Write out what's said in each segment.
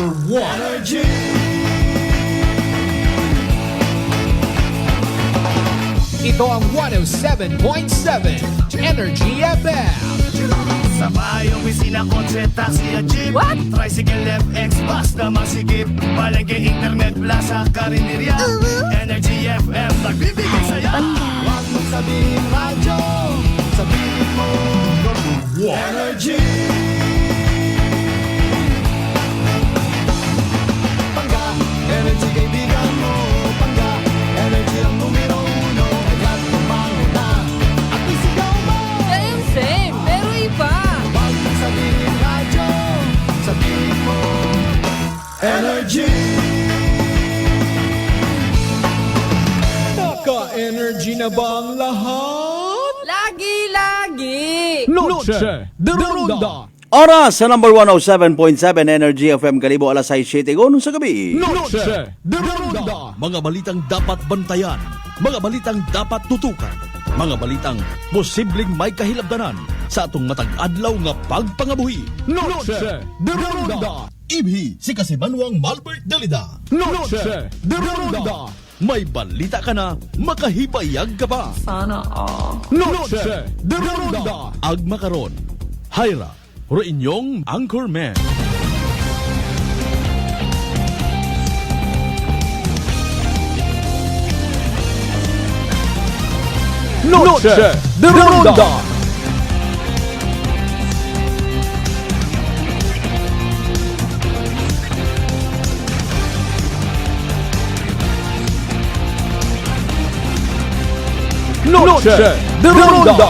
number one. Energy. Ito ang 107.7 Energy FM. Sa bahay, opisina, kotse, taxi at jeep. What? Tricycle, FX, bus na masikip. Palengke, internet, plaza, karinderya. Energy FM, nagbibigay saya. Huwag mong sabihin radyo, sabihin mo number one. Energy. Pangga, energy kaibigan mo. Pangga, energy ang numero uno. Kagat tumango na at isigaw mo. Same, pero iba. Huwag mong sabihin radyo, sabihin mo energy. Naka-energy na ba ang lahat? Lagi. Noche de Ronda. Oras sa number 107.7 Energy FM Kalibo alas 6:07 sa gabi. Noche de Ronda. Mga balitang dapat bantayan, mga balitang dapat tutukan, mga balitang posibleng may kahilabdanan sa atong matag adlaw nga pagpangabuhi. Noche de Ronda. Ibhi si Kasimanwang Malbert Dalida. Noche de Ronda. May balita ka na, makahibayag ka pa. Sana all. Noche de Ronda. Agma karon, Hyra, ro inyong Anchorman. Noche de Ronda. Noche de Ronda.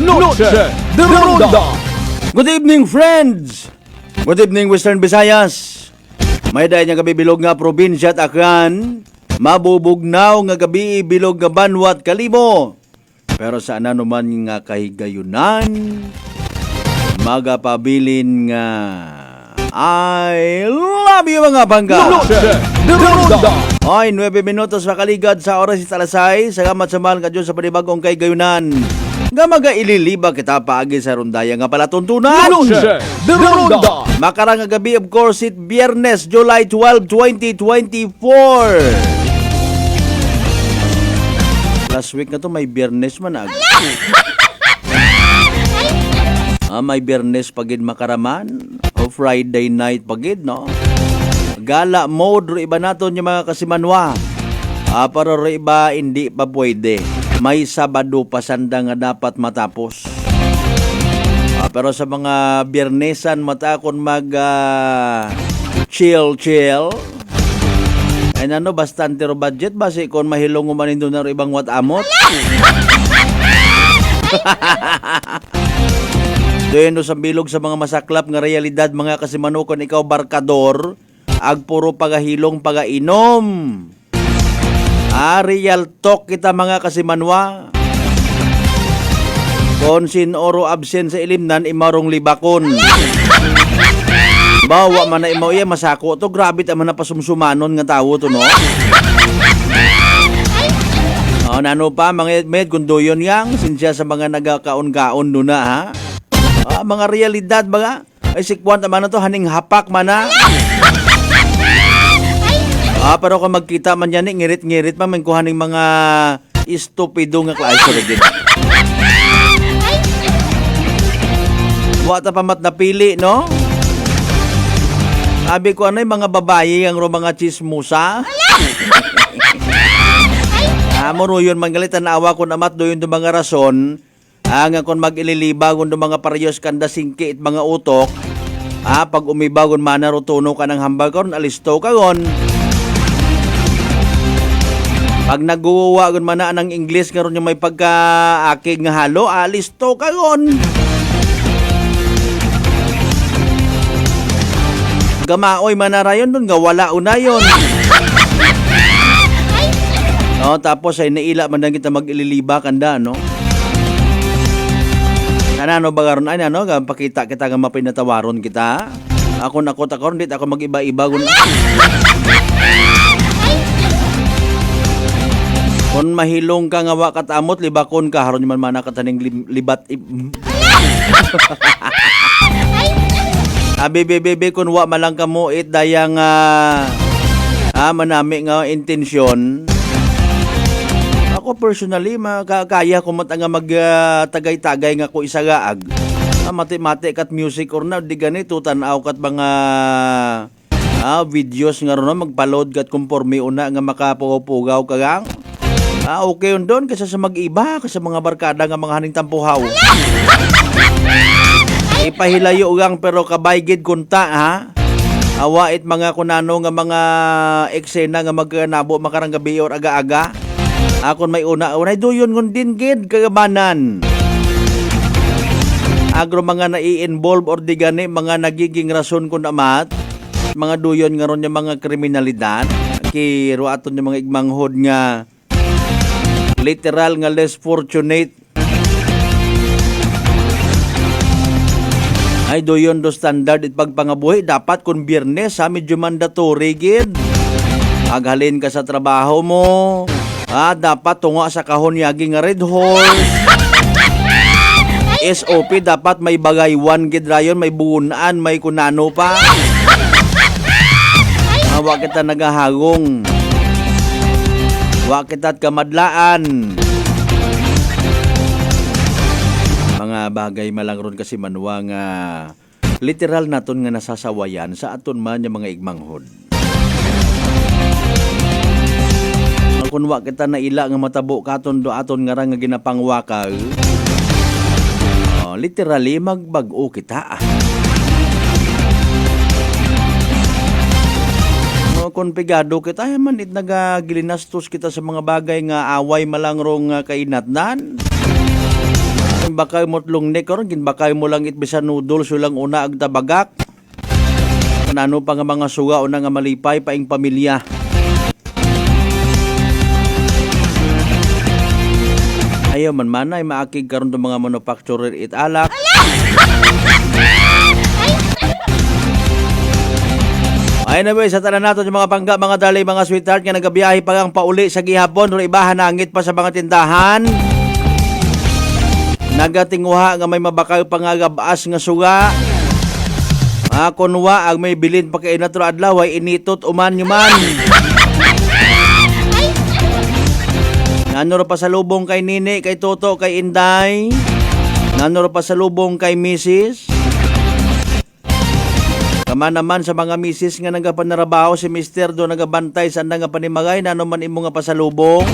Noche de Ronda. Good evening, friends! Good evening, Western Visayas. May dahil nga gabi bilog nga probinsya at Aklan. Mabubugnaw nga gabi bilog nga Banwat Kalibo. Pero sa naman nga kahigayunan, magapabilin nga I love you mga bangga. Noche de Ronda. Ay, 9 minutos makaligad sa oras sa Talasay. Salamat sa mahal ka Diyos sa panibagong kahigayunan. Nga magaililiba kita paagi sa rondaya nga palatuntunan. Noche de Ronda. Makarang nga gabi, of course, it Biyernes, July 12, 2024. Last week na to may Biyernes man agad. May Biyernes pagid makaraman o Friday night pagid, no? Gala mode, ro iba naton yung mga kasimanwa. Pero ro iba hindi pa pwede. May Sabado pa sanda nga dapat matapos. Pero sa mga Biyernesan matakon mag chill. Ay ano, bastante ro budget basi kung mahilong umanin doon na ibang watamot. Doon sa bilog sa mga masaklap nga realidad mga kasimanukon ikaw barkador, ag puro pagahilong pagainom. Real talk kita mga kasimanwa. Kung sin oro absent sa ilimnan, imarong libakon. Bawa man na imaw iya masako to, grabe taman na pasumsumanon nga tao to, no? Nano pa, mga med kundoyon yang, sinsya sa mga nagakaon-kaon doon na, ha? Mga realidad, baga? Ay, sikwan taman na to, haning hapak man na. Pero kung magkita man yan, ngirit-ngirit pa, may kuhaning mga istupido nga klase rin. Wata pa mat napili, no? Sabi ko, ano yung mga babae, ang mga chismusa? Moruyon, manggalitan na awa ko namat doon yung mga rason, nga kung mag-ililiba, kung mga parehos kanda singki at mga utok, pag umiba, kung manarutuno ka ng hambal karon alisto ka gon. Pag naguwa kung manaan ng English, karon yung may pagka-akig nga halo, alisto ka gon. Gamaoy manarayon doon, nga wala unayon. Tapos ay naila man lang kita mag-ililiba kanda, no? Ano ba karon ay ano, pakita kita nga mapinatawaron kita. Ako, dit ako mag-iba-iba gun. Kung mahilong ka nga wa katamot, libakon ka, haron man mana kataning libat. Abi bebe kung wa malang kamuit dayang manami nga intensyon. Ako personally makakaya ko nga magtagay-tagay nga ko isagaag. Mati-mati kat music or na di ganito tanaw kat mga videos nga ron magpa-load kat kumporme una nga makapugaw kagang. Okay yun doon kasi sa mag-iba kasi mga barkada nga mga haning tampuhaw. Ipahilayo ugang pero kabaygid kunta ha. Await mga kunano nga mga eksena nga magkanabo makarang gabi or aga-aga. Akon may una-unay doyon ngun din gid kagabanan. Agro mga nai-involve or di gani mga nagiging rason kun amat. Mga duyon nga ron yung mga kriminalidad. Kiro aton yung mga igmanghod nga literal nga less fortunate. Ay doyon do standard it pagpangabuhi dapat kun Biyernes sa medyo mandatory gid. Aghalin ka sa trabaho mo. Dapat tungo sa kahon yagi nga red horse. SOP dapat may bagaywan gid rayon, may buunan, may kunano pa. Wa kita nagahagong. Wa kita't kamadlaan. Mga bagay malangron kasi manwa nga literal naton nga nasasawayan sa aton man yung mga igmanghod. Kung wa kita naila nga matabo katon do aton nga ra nga ginapangwakal. Literally magbag-o kita. Kung pigado kita ay man it nagagilinastos kita sa mga bagay nga away malangrong kainatnan. Kung bakay motlong nekor, ginbakay mo lang it bisan noodles lang una ag tabagak. Kanano pa nga mga suga una nga malipay paing pamilya. Ayaw man manay maakig karon ng mga manufacturer it alak. Ay na sa tanan nato yung mga pangga, mga dalay, mga sweetheart nga nagabiyahe pa ang pauli sa gihapon o ibahan nangit pa sa mga tindahan. Nagatinguha nga may mabakaw pangagabaas nga suga. Kunwa ang may bilin pa kay natro adlaw ay initot uman yuman. Nanuro pa sa lubong kay Nini, kay Toto, kay Inday. Nanuro pa sa lubong kay Mrs. Kama naman sa mga Mrs. nga nagapanarabaho si Mr. do nagabantay sa nga panimagay nano man imo nga pasalubong.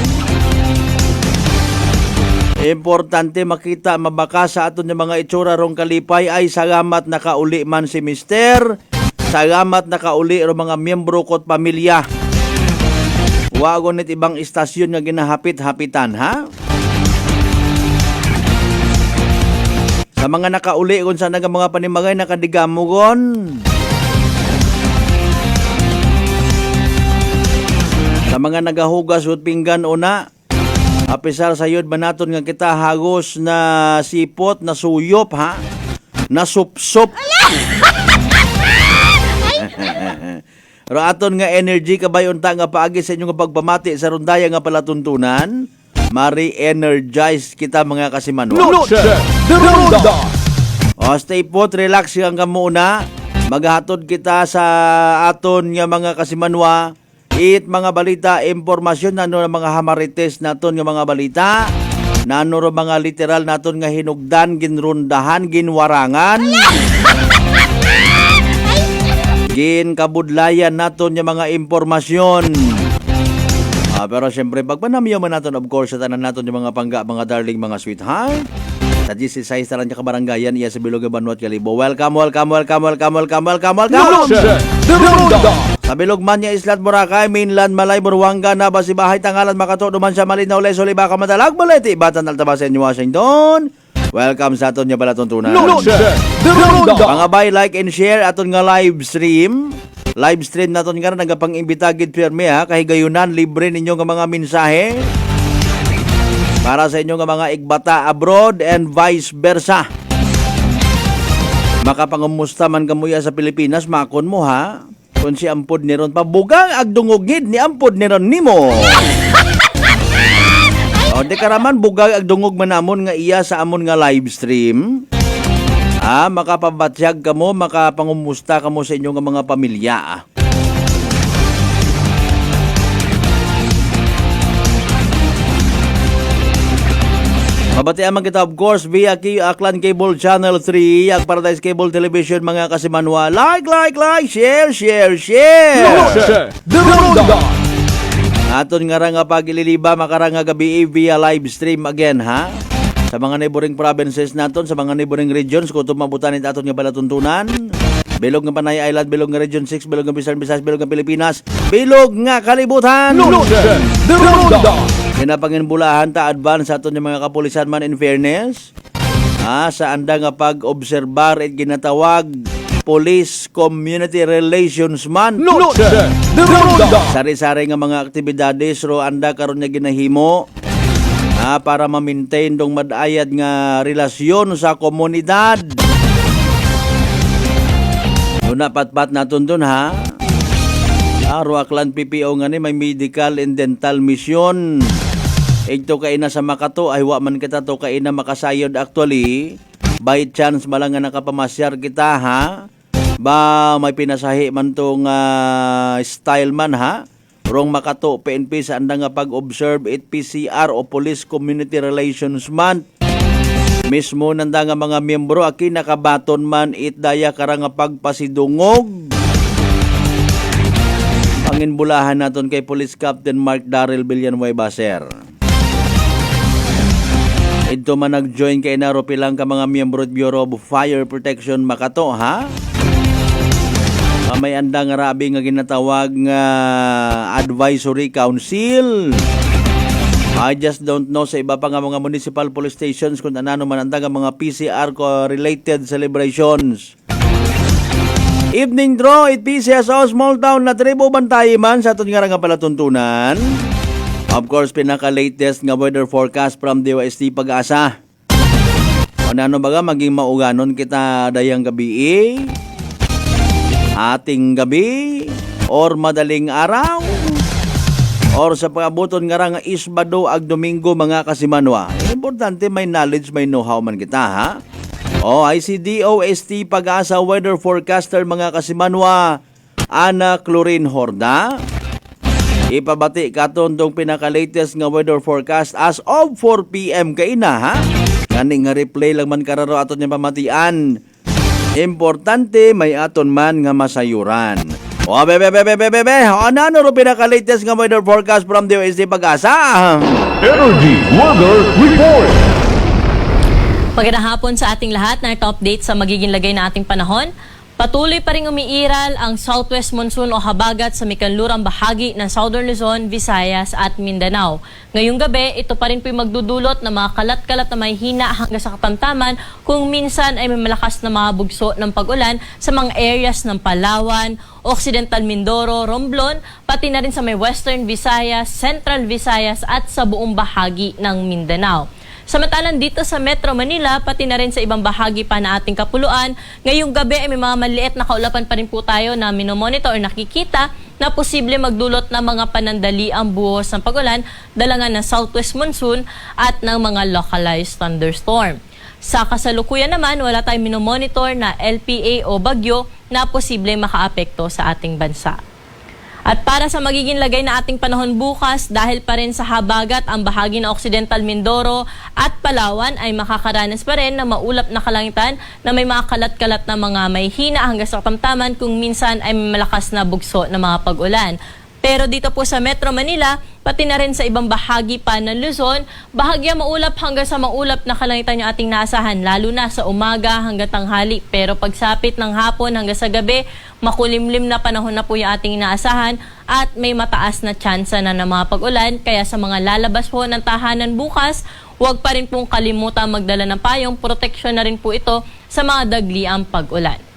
Importante makita mabaka sa aton yung mga itsura rong kalipay ay salamat nakauli man si Mr. Salamat nakauli ro mga miyembro ko't pamilya. Wagon nit ibang istasyon nga ginahapit-hapitan, ha? Sa mga nakauli kung saan nga mga panimagay nakadigamugon. Sa mga nagahugas ut pinggan una, apisar sayod banaton nga kita hagos na sipot, na suyop, ha? Na sup-sup. Pero aton nga energy kabay unta nga paagi sa inyong pagpamati sa rundaya nga palatuntunan, mari energize kita mga kasimanwa. Noche de Ronda. Stay put, relax lang ka muna. Maghatod kita sa aton nga mga kasimanwa. Mga balita, impormasyon nano ng mga hamarites naton nga mga balita. Nano ro mga literal naton nga hinugdan, ginrundahan, ginwarangan. Kabudlayan naton yung mga impormasyon. Pero siyempre, pagpanamiyaw man naton, of course, sa tanan naton yung mga pangga, mga darling, mga sweetheart. Sa GC6 taran niya kabaranggayan, iya sa Bilog Banwat Kalibo. Welcome. Noche de Ronda. Sa Bilog Manya, Islat, Boracay, Mainland, Malay, Buruanga, Nabas, Ibahay, Tangalan, Makato, Duman, Malinaw, Leso, Libaka, Madalag, Balete, Batan, Altabasen, Washington. Welcome sa aton niya palatuntunan. Noche de Ronda. Mga bay, like and share aton nga live stream. Live stream naton nga nagapang-imbita gid pirmi ha, kahigayunan libre ninyo nga mga mensahe para sa inyo nga mga igbata abroad and vice versa. Makapangumusta man kamuya sa Pilipinas, makon mo ha. Kung si ampod ni ron pabugang agdungogid ni ampod ni ron nimo. O di karaman bugag ag dungog man namon nga iya sa amon nga live stream. Makapabatsyag kamo, makapangumusta kamo sa inyong mga pamilya. Mabatian man kita of course via Aklan Cable Channel 3, ag Paradise Cable Television mga kasimanwa. Like, share. The Ronda. Aton nga ra nga pagililiba makaranga gabi via live stream again ha. Sa mga neighboring provinces naton, sa mga neighboring regions kung tumabutan it aton nga balatuntunan. Bilog nga Panay Island, bilog nga Region 6, bilog nga Visayas, bilog nga Pilipinas, bilog nga kalibutan. The Ronda. Pinapanginbulahan ta advance aton yung mga kapulisan man in fairness. Sa anda nga pag-obserbar at ginatawag Police Community Relations Month. The Ronda. Sari-sari nga mga aktibidades ro anda karon nga ginahimo para ma-maintain dong madayad nga relasyon sa komunidad. Una patpat naton dun ha. Aro Aklan PPO nga ni may medical and dental mission. Ito kay na sa Makato ay wa man kita to kay na makasayod actually. By chance malang nga nakapamasyar kita ha. Ba may pinasahi man tong style man ha. Rong Makato PNP sa anda nga pag-observe it PCR o Police Community Relations Month. Mismo nanda nga mga miyembro aki nakabaton man it daya kara nga pagpasidungog. Panginbulahan naton kay Police Captain Mark Darrell Villanueva sir. Ito man nag-join kay naro pilang ka mga miyembro at Bureau of Fire Protection Makato ha. May anda nga rabi nga ginatawag nga Advisory Council. I just don't know sa iba pa nga mga municipal police stations kung anano man anda nga mga PCR related celebrations. Evening draw it PCSO small town na tribo bantay man sa aton nga palatuntunan. Of course, pinaka-latest nga weather forecast from DOST Pag-asa. O ano baga, maging mauganon kita dayang gabi, ating gabi, or madaling araw, or sa pag-abuton nga nga isbado ag Domingo mga kasimanwa. Importante may knowledge, may know-how man kita ha. O ICDOST Pag-asa weather forecaster mga kasimanwa, Ana Clorin Horda. Ipabati katon tong pinaka-latest nga weather forecast as of 4 p.m. kaina ha. Kani nga replay lang man kararo aton nga pamatian. Importante may aton man nga masayuran. O bebe. Ano ro pinaka-latest nga weather forecast from DOST Pag-asa? Energy Weather Report. Magandang hapon sa ating lahat na update sa magiging lagay na ating panahon. Patuloy pa rin umiiral ang southwest monsoon o habagat sa mikanlurang bahagi ng Southern Luzon, Visayas at Mindanao. Ngayong gabi, ito pa rin po magdudulot ng mga kalat-kalat na may hina hanggang sa katamtaman kung minsan ay may malakas na mga bugso ng pag-ulan sa mga areas ng Palawan, Occidental Mindoro, Romblon, pati na rin sa may Western Visayas, Central Visayas at sa buong bahagi ng Mindanao. Samantalang dito sa Metro Manila, pati na rin sa ibang bahagi pa na ating kapuluan, ngayong gabi ay may mga maliit na kaulapan pa rin po tayo na minomonitor o nakikita na posible magdulot ng mga panandali ang buhos ng pag-ulan, dalangan ng southwest monsoon at ng mga localized thunderstorm. Sa kasalukuyan naman, wala tayong minomonitor na LPA o bagyo na posible makaapekto sa ating bansa. At para sa magiging lagay na ating panahon bukas, dahil pa rin sa habagat ang bahagi ng Occidental Mindoro at Palawan ay makakaranas pa rin na maulap na kalangitan na may mga kalat-kalat na mga may hina hanggang sa katamtaman kung minsan ay may malakas na bugso na mga pag-ulan. Pero dito po sa Metro Manila, pati na rin sa ibang bahagi pa ng Luzon, bahagya maulap hanggang sa maulap na kalangitan yung ating naasahan, lalo na sa umaga hanggang tanghali. Pero pagsapit ng hapon hanggang sa gabi, makulimlim na panahon na po yung ating inaasahan at may mataas na tsansa na ng mga pag-ulan. Kaya sa mga lalabas po ng tahanan bukas, huwag pa rin pong kalimutan magdala ng payong. Proteksyon na rin po ito sa mga dagliang pag-ulan.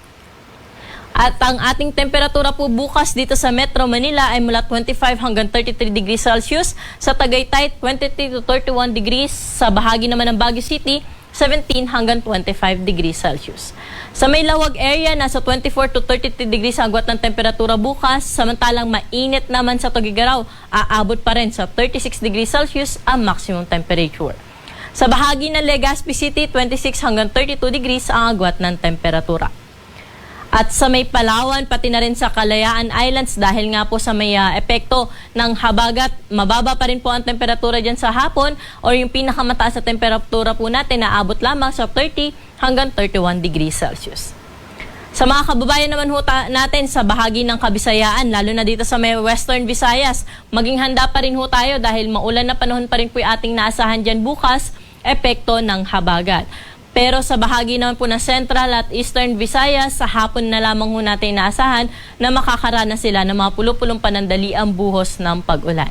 At ang ating temperatura po bukas dito sa Metro Manila ay mula 25 hanggang 33 degrees Celsius. Sa Tagaytay, 23 to 31 degrees. Sa bahagi naman ng Baguio City, 17 hanggang 25 degrees Celsius. Sa may lawag area, nasa 24 to 33 degrees ang agwat ng temperatura bukas, samantalang mainit naman sa Tugigaraw, aabot pa rin sa 36 degrees Celsius ang maximum temperature. Sa bahagi ng Legazpi City, 26 hanggang 32 degrees ang agwat ng temperatura. At sa may Palawan, pati na rin sa Kalayaan Islands, dahil nga po sa may epekto ng habagat, mababa pa rin po ang temperatura dyan sa hapon, o yung pinakamataas na temperatura po natin na abot lamang sa 30 hanggang 31 degrees Celsius. Sa mga kababayan naman ho natin sa bahagi ng Kabisayaan, lalo na dito sa may Western Visayas, maging handa pa rin ho tayo dahil maulan na panahon pa rin po yung ating naasahan dyan bukas, epekto ng habagat. Pero sa bahagi naman po ng Central at Eastern Visayas, sa hapon na lamang ho natin inaasahan na makakaranas sila ng mga pulupulong panandaliang buhos ng pag-ulan.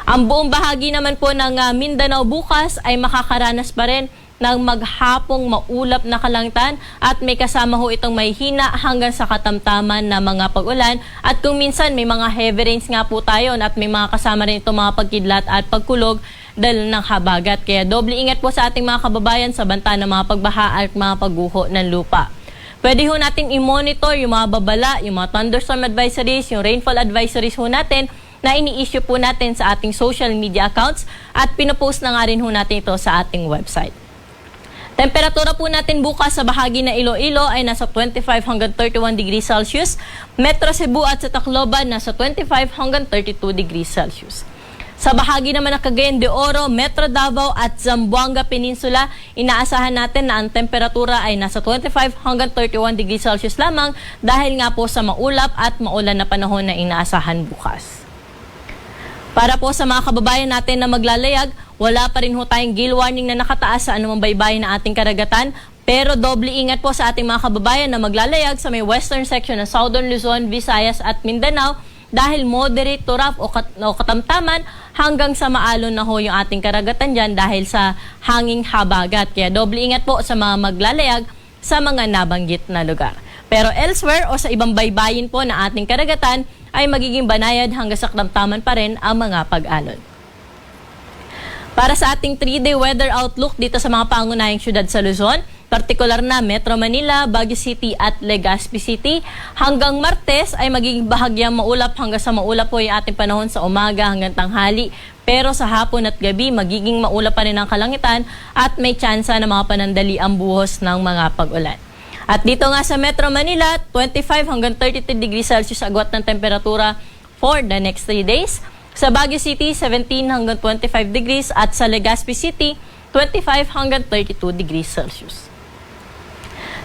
Ang buong bahagi naman po ng Mindanao bukas ay makakaranas pa rin ng maghapong maulap na kalangitan at may kasama ho itong may hina hanggang sa katamtaman na mga pag-ulan, at kung minsan may mga heavy rains nga po tayo at may mga kasama rin itong mga pagkidlat at pagkulog dahil ng habagat. Kaya doble ingat po sa ating mga kababayan sa banta ng mga pagbaha at mga pagguho ng lupa. Pwede ho natin i-monitor yung mga babala, yung mga thunderstorm advisories, yung rainfall advisories ho natin na ini-issue po natin sa ating social media accounts, at pinopost na nga rin ho natin ito sa ating website. Temperatura po natin bukas sa bahagi na Iloilo ay nasa 25 hanggang 31 degrees Celsius. Metro Cebu at sa Tacloban nasa 25 hanggang 32 degrees Celsius. Sa bahagi naman ng Cagayan de Oro, Metro Davao at Zamboanga Peninsula, inaasahan natin na ang temperatura ay nasa 25 hanggang 31 degrees Celsius lamang dahil nga po sa maulap at maulan na panahon na inaasahan bukas. Para po sa mga kababayan natin na maglalayag, wala pa rin ho tayong gale warning na nakataas sa anumang baybayin na ating karagatan, pero doble ingat po sa ating mga kababayan na maglalayag sa may western section ng Southern Luzon, Visayas at Mindanao dahil moderate to rough o katamtaman hanggang sa maalon na ho yung ating karagatan dyan dahil sa hanging habagat. Kaya doble ingat po sa mga maglalayag sa mga nabanggit na lugar. Pero elsewhere o sa ibang baybayin po na ating karagatan ay magiging banayad hanggang sa katamtaman pa rin ang mga pag-alon. Para sa ating 3-day weather outlook dito sa mga pangunahing syudad sa Luzon, partikular na Metro Manila, Baguio City at Legazpi City, hanggang Martes ay magiging bahagyang maulap hanggang sa maulap po yung ating panahon sa umaga hanggang tanghali. Pero sa hapon at gabi, magiging maulap pa rin ang kalangitan at may tsansa na mga panandali ang buhos ng mga pag-ulan. At dito nga sa Metro Manila, 25 hanggang 33 degrees Celsius agwat ng temperatura for the next 3 days. Sa Baguio City, 17 hanggang 25 degrees at sa Legazpi City, 25 hanggang 32 degrees Celsius.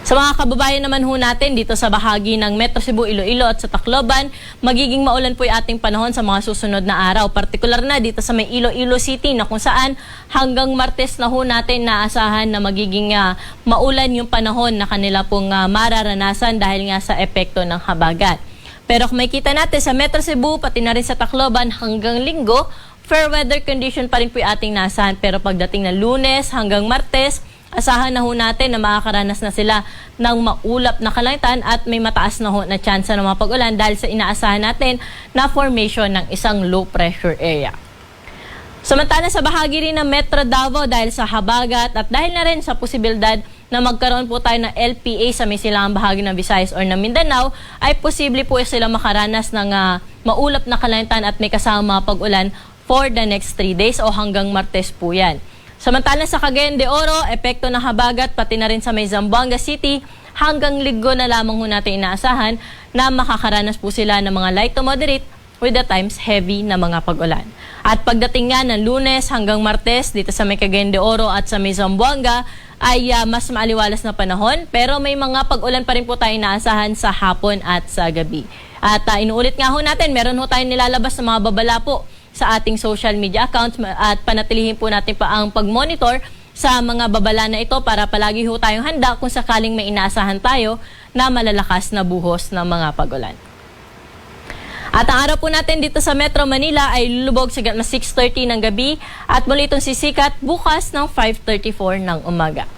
Sa mga kababayan naman ho natin dito sa bahagi ng Metro Cebu, Iloilo at sa Tacloban, magiging maulan po yung ating panahon sa mga susunod na araw. Partikular na dito sa may Iloilo City na kung saan hanggang Martes na ho natin naasahan na magiging maulan yung panahon na kanila pong mararanasan dahil nga sa epekto ng habagat. Pero kung makikita natin sa Metro Cebu, pati na rin sa Tacloban hanggang Linggo, fair weather condition pa rin po yung ating naasahan. Pero pagdating ng Lunes hanggang Martes, asahan na ho natin na makakaranas na sila ng maulap na kalangitan at may mataas na ho na tsansa ng mga pag-ulan dahil sa inaasahan natin na formation ng isang low pressure area. Samantala sa bahagi rin ng Metro Davao dahil sa habagat at dahil na rin sa posibilidad na magkaroon po tayo ng LPA sa may silangang bahagi ng Visayas or ng Mindanao, ay posible po sila makaranas ng maulap na kalangitan at may kasama mga pag-ulan for the next 3 days o hanggang Martes po yan. Samantala sa Cagayan de Oro, epekto ng habagat pati na rin sa may Zamboanga City, hanggang Linggo na lamang ho natin inaasahan na makakaranas po sila ng mga light to moderate with the times heavy na mga pag-ulan. At pagdating nga ng Lunes hanggang Martes dito sa may Cagayan de Oro at sa may Zamboanga ay mas maaliwalas na panahon, pero may mga pag-ulan pa rin po tayo inaasahan sa hapon at sa gabi. At inuulit nga ho natin, meron ho tayong nilalabas na mga babala po sa ating social media accounts at panatilihin po natin pa ang pag-monitor sa mga babala na ito para palagi ho tayong handa kung sakaling may inaasahan tayo na malalakas na buhos ng mga pag-ulan. At ang araw po natin dito sa Metro Manila ay lulubog sa 6:30 ng gabi at muli itong sisikat bukas ng 5:34 ng umaga.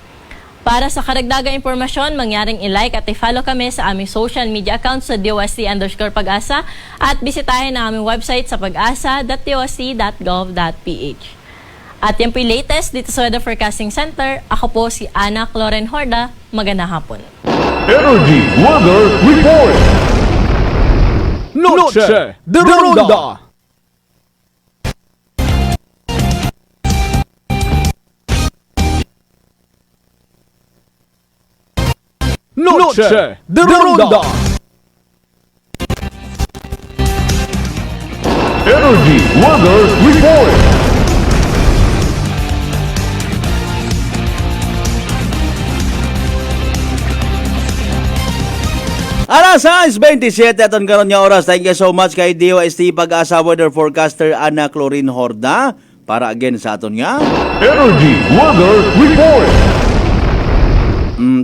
Para sa karagdagang impormasyon, mangyaring i-like at i-follow kami sa aming social media accounts sa DOST_Pag-asa at bisitahin ang aming website sa pag-asa.dost.gov.ph. At yan po yung latest dito sa Weather Forecasting Center. Ako po si Ana Cloren Horda. Magandang hapon. Energy Weather Report. Noche de Ronda. Noche de Ronda. Energy Weather Report. Alas 6:27 aton karon nga oras. Thank you so much kay DOST Pag-asa Weather Forecaster Ana Clorin Horda para again sa aton nga. Energy Weather Report.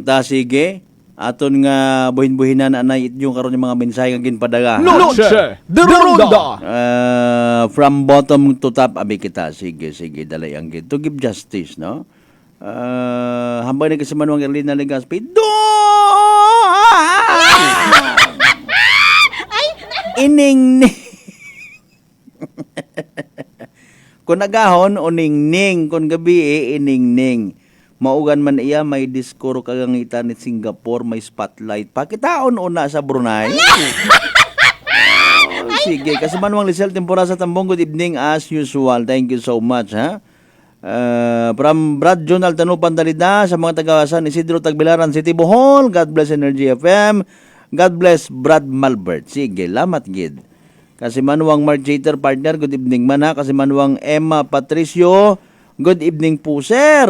Ta sige. Aton nga buhin-buhinan anay yung karon yung mga mensahe nga ginpadaga. Noche de Ronda. From bottom to top abi kita. Sige, dalay ang gid to give justice, no? Hambay na kasi Manuang Erlina Legaspi. Ining kung nagahon uningning, kung gabi iningning. Maugan man iya may diskoro kagangitan ni Singapore, may spotlight. Pakitaon una sa Brunei. Sige, kasi Manuang Lisel Tempora sa Tambong, good evening as usual. Thank you so much, ha? From Brad Jonal Tanupan Dalida sa mga tagawasan Isidro Tagbilaran City Bohol. God bless Energy FM. God bless Brad Malbert. Sige, lamat gid. Kasi Manuang Marjater partner, good evening man ha. Kasi Manuang Emma Patricio, good evening po sir.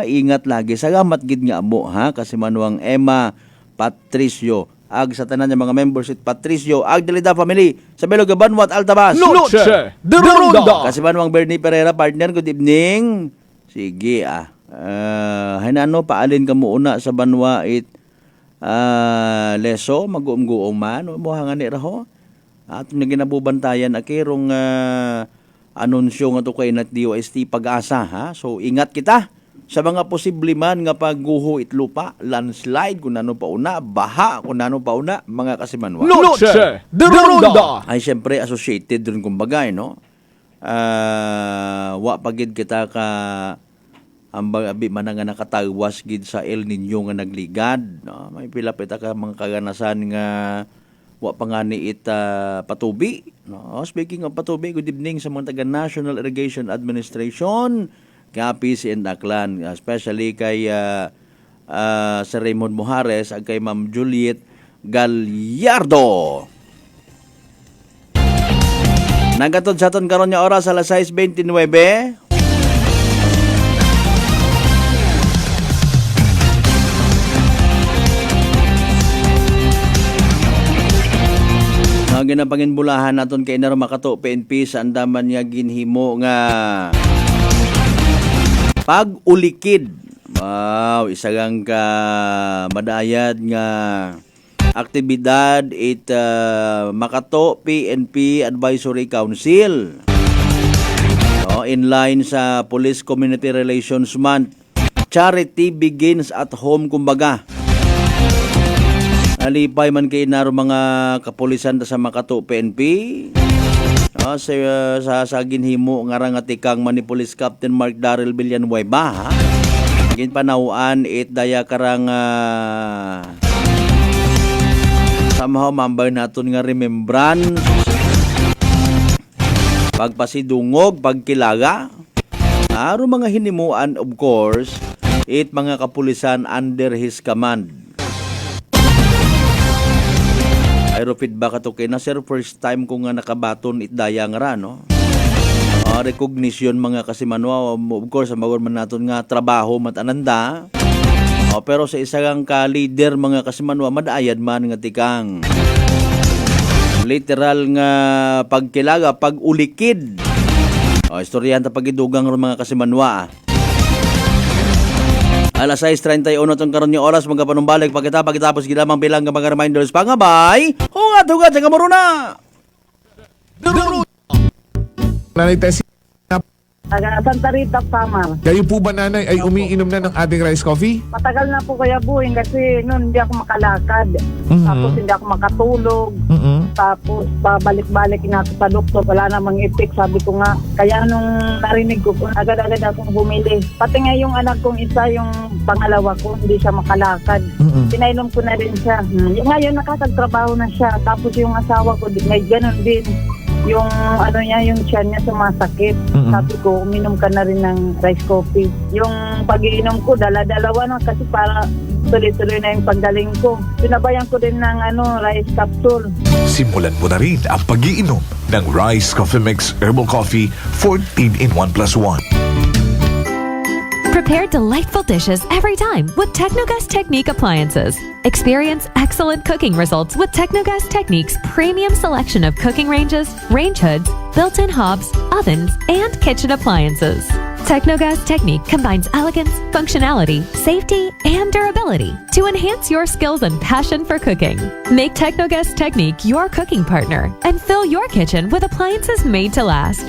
Ingat lagi. Salamat gid nga amo ha. Kasi Manuang Emma Patricio. Ag sa tanan ng mga members at Patricio, ag Dalida family sa Belogaban, Wat Altabas. Noche de Ronda. Kasi Manuang Bernie Pereira partner, good evening. Sige hinano paalin ka mo una sa Banwa it leso mag-uumguong man mo hangan ni raho. At na ginabubantayan akirong anunsyo nga to kay nat DOST Pag-asa ha. So ingat kita sa mga posible man nga pagguho itlupa, landslide kung ano pa una, baha kung ano pa una, mga kasimanwa. Noche de Ronda. Ay siyempre associated dun kumbaga no. Wa pagid kita ka ambag abi man nga nakatawas gid sa El Nino nga nagligad no. May pila pita ka mga kaganasan nga wa pa nga ni patubi no. Speaking of patubi, good evening sa mga taga National Irrigation Administration, Capiz and Aklan, especially kay Sir Raymond Mojares at kay Ma'am Juliet Gallardo. Nagatod sa aton karon nga oras alas 6:29. Ginapanginbulahan naton kay Naro Makato PNP sa andaman nga ginhimo nga pag-ulikid. Wow, isagang ka madayad nga aktibidad it Makato PNP Advisory Council. So, in line sa Police Community Relations Month, charity begins at home kumbaga. Alipay man kay naro mga kapulisan sa Makato PNP. Sa ginhimo nga rangatikang Mani Police Captain Mark Darrell Villanueva ha. Gin panawaan it daya karang somehow mambay naton nga remembrance, pagpasidungog, pagkilaga. Aro mga hinimuan of course it mga kapulisan under his command. Aero feedback ato kay na sir, first time ko nga nakabaton itdaya nga ra no. Recognition mga kasimanwa, of course magor man naton nga trabaho matananda. Pero sa isang ka leader mga kasimanwa madayad man nga tikang literal nga pagkilaga, pag-ulikid. Istoryahan ta pagidugang mga kasimanwa. Alas 6:31 itong karon yung oras, magkapanumbalik pagkatapos gilamang bilang ng mga reminders pangabay. Hugat sa kamuruna. Nanay tesi Taga Santa Rita, Samar. Kayo po ba, nanay, ay umiinom na ng ating rice coffee? Matagal na po Kuya Buing kasi noon hindi ako makalakad. Tapos hindi ako makatulog. Tapos pabalik-balik na ako sa doktor. Wala namang effect. Sabi ko nga, kaya nung narinig ko, agad-agad akong bumili. Pati nga yung anak kong isa, yung pangalawa ko, hindi siya makalakad. Pinainom ko na rin siya. Ngayon nakakagtrabaho na siya. Tapos yung asawa ko, may ganun din. Yung ano niya, yung tiyan niya sumasakit. Sabi ko, uminom ka na rin ng rice coffee. Yung pag-iinom ko, dala-dalawa na kasi para tuloy-tuloy na yung paggaling ko. Sinabayan ko din ng rice capsule. Simulan mo na rin ang pag-iinom ng Rice Coffee Mix Herbal Coffee 14 in 1 plus 1. Prepare delightful dishes every time with Technogas Technique appliances. Experience excellent cooking results with Technogas Technique's premium selection of cooking ranges, range hoods, built-in hobs, ovens, and kitchen appliances. Technogas Technique combines elegance, functionality, safety, and durability to enhance your skills and passion for cooking. Make Technogas Technique your cooking partner and fill your kitchen with appliances made to last.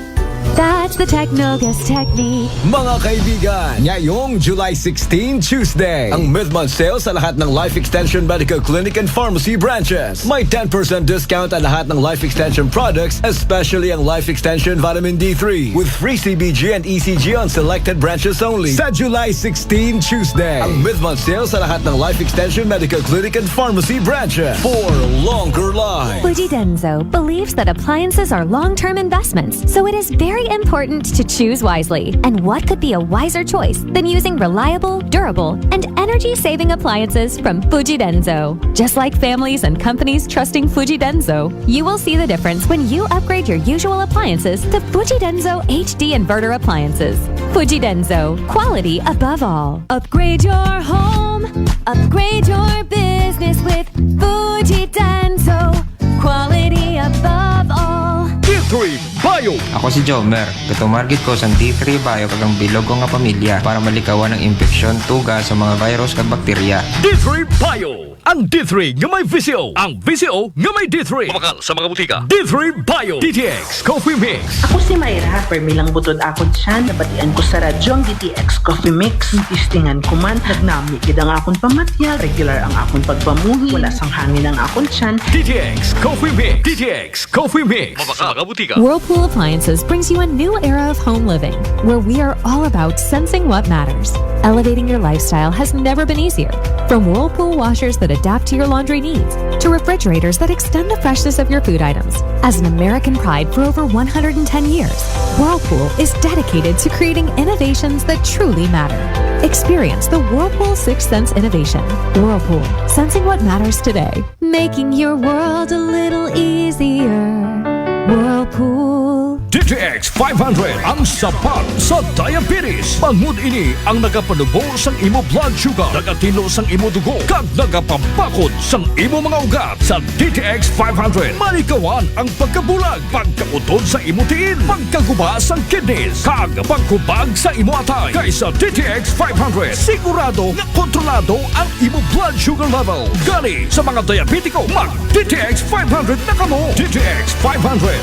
That's the Technogas Technique. Mga kaibigan, ngayong July 16, Tuesday, ang mid-month sale sa lahat ng Life Extension Medical Clinic and Pharmacy branches. May 10% discount ang lahat ng Life Extension products, especially ang Life Extension Vitamin D3, with free CBG and ECG on selected branches only. Sa July 16, Tuesday, ang mid-month sale sa lahat ng Life Extension Medical Clinic and Pharmacy branches for longer life. Fuji Denso believes that appliances are long-term investments, so it is very important to choose wisely. And what could be a wiser choice than using reliable, durable, and energy-saving appliances from Fuji Denso? Just like families and companies trusting Fuji Denso, you will see the difference when you upgrade your usual appliances to Fuji Denso HD inverter appliances. Fuji Denso, quality above all. Upgrade your home, upgrade your business with Fuji Denso, quality above all. D3 Bio! Ako si Jomer. Katumargit ko sa D3 Bio kagang bilog ko nga pamilya para malikawan ng infeksyon, tuga sa mga virus kag bakterya. D3 Bio! Ang D3 nga may VCO. Ang VCO nga may D3. Kumakal sa mga butika. D3 Bio. DTX Coffee Mix. Ako si Mayra, permilang butod akon siya, nabatian ko sa radyo ang DTX Coffee Mix. Tistingan ko man, nagnami gid ang akon pamatya, regular ang akon pagpamuhi, wala sang hangin ang akon siyan. DTX Coffee Mix. DTX Coffee Mix. Kumakal sa mga butika. Whirlpool Appliances brings you a new era of home living, where we are all about sensing what matters. Elevating your lifestyle has never been easier. From Whirlpool washers that adapt to your laundry needs, to refrigerators that extend the freshness of your food items. As an American pride for over 110 years, Whirlpool is dedicated to creating innovations that truly matter. Experience the Whirlpool Sixth Sense innovation. Whirlpool, sensing what matters today. Making your world a little easier. Whirlpool. DTX 500 ang sapat sa diabetes. Bangod ini ang nagapanubo sang imo blood sugar, nagatino sang imo dugo, kag nagapambakod sang imo mga ugat. Sa DTX 500, malikawan ang pagkabulag, pagkautod sa imo tiin, pagkaguba sang kidneys, kag pagkubag sa imo atay. Kaysa DTX 500, sigurado nga kontrolado ang imo blood sugar level. Gani sa mga diabetiko, mag DTX 500 na kamo. DTX 500.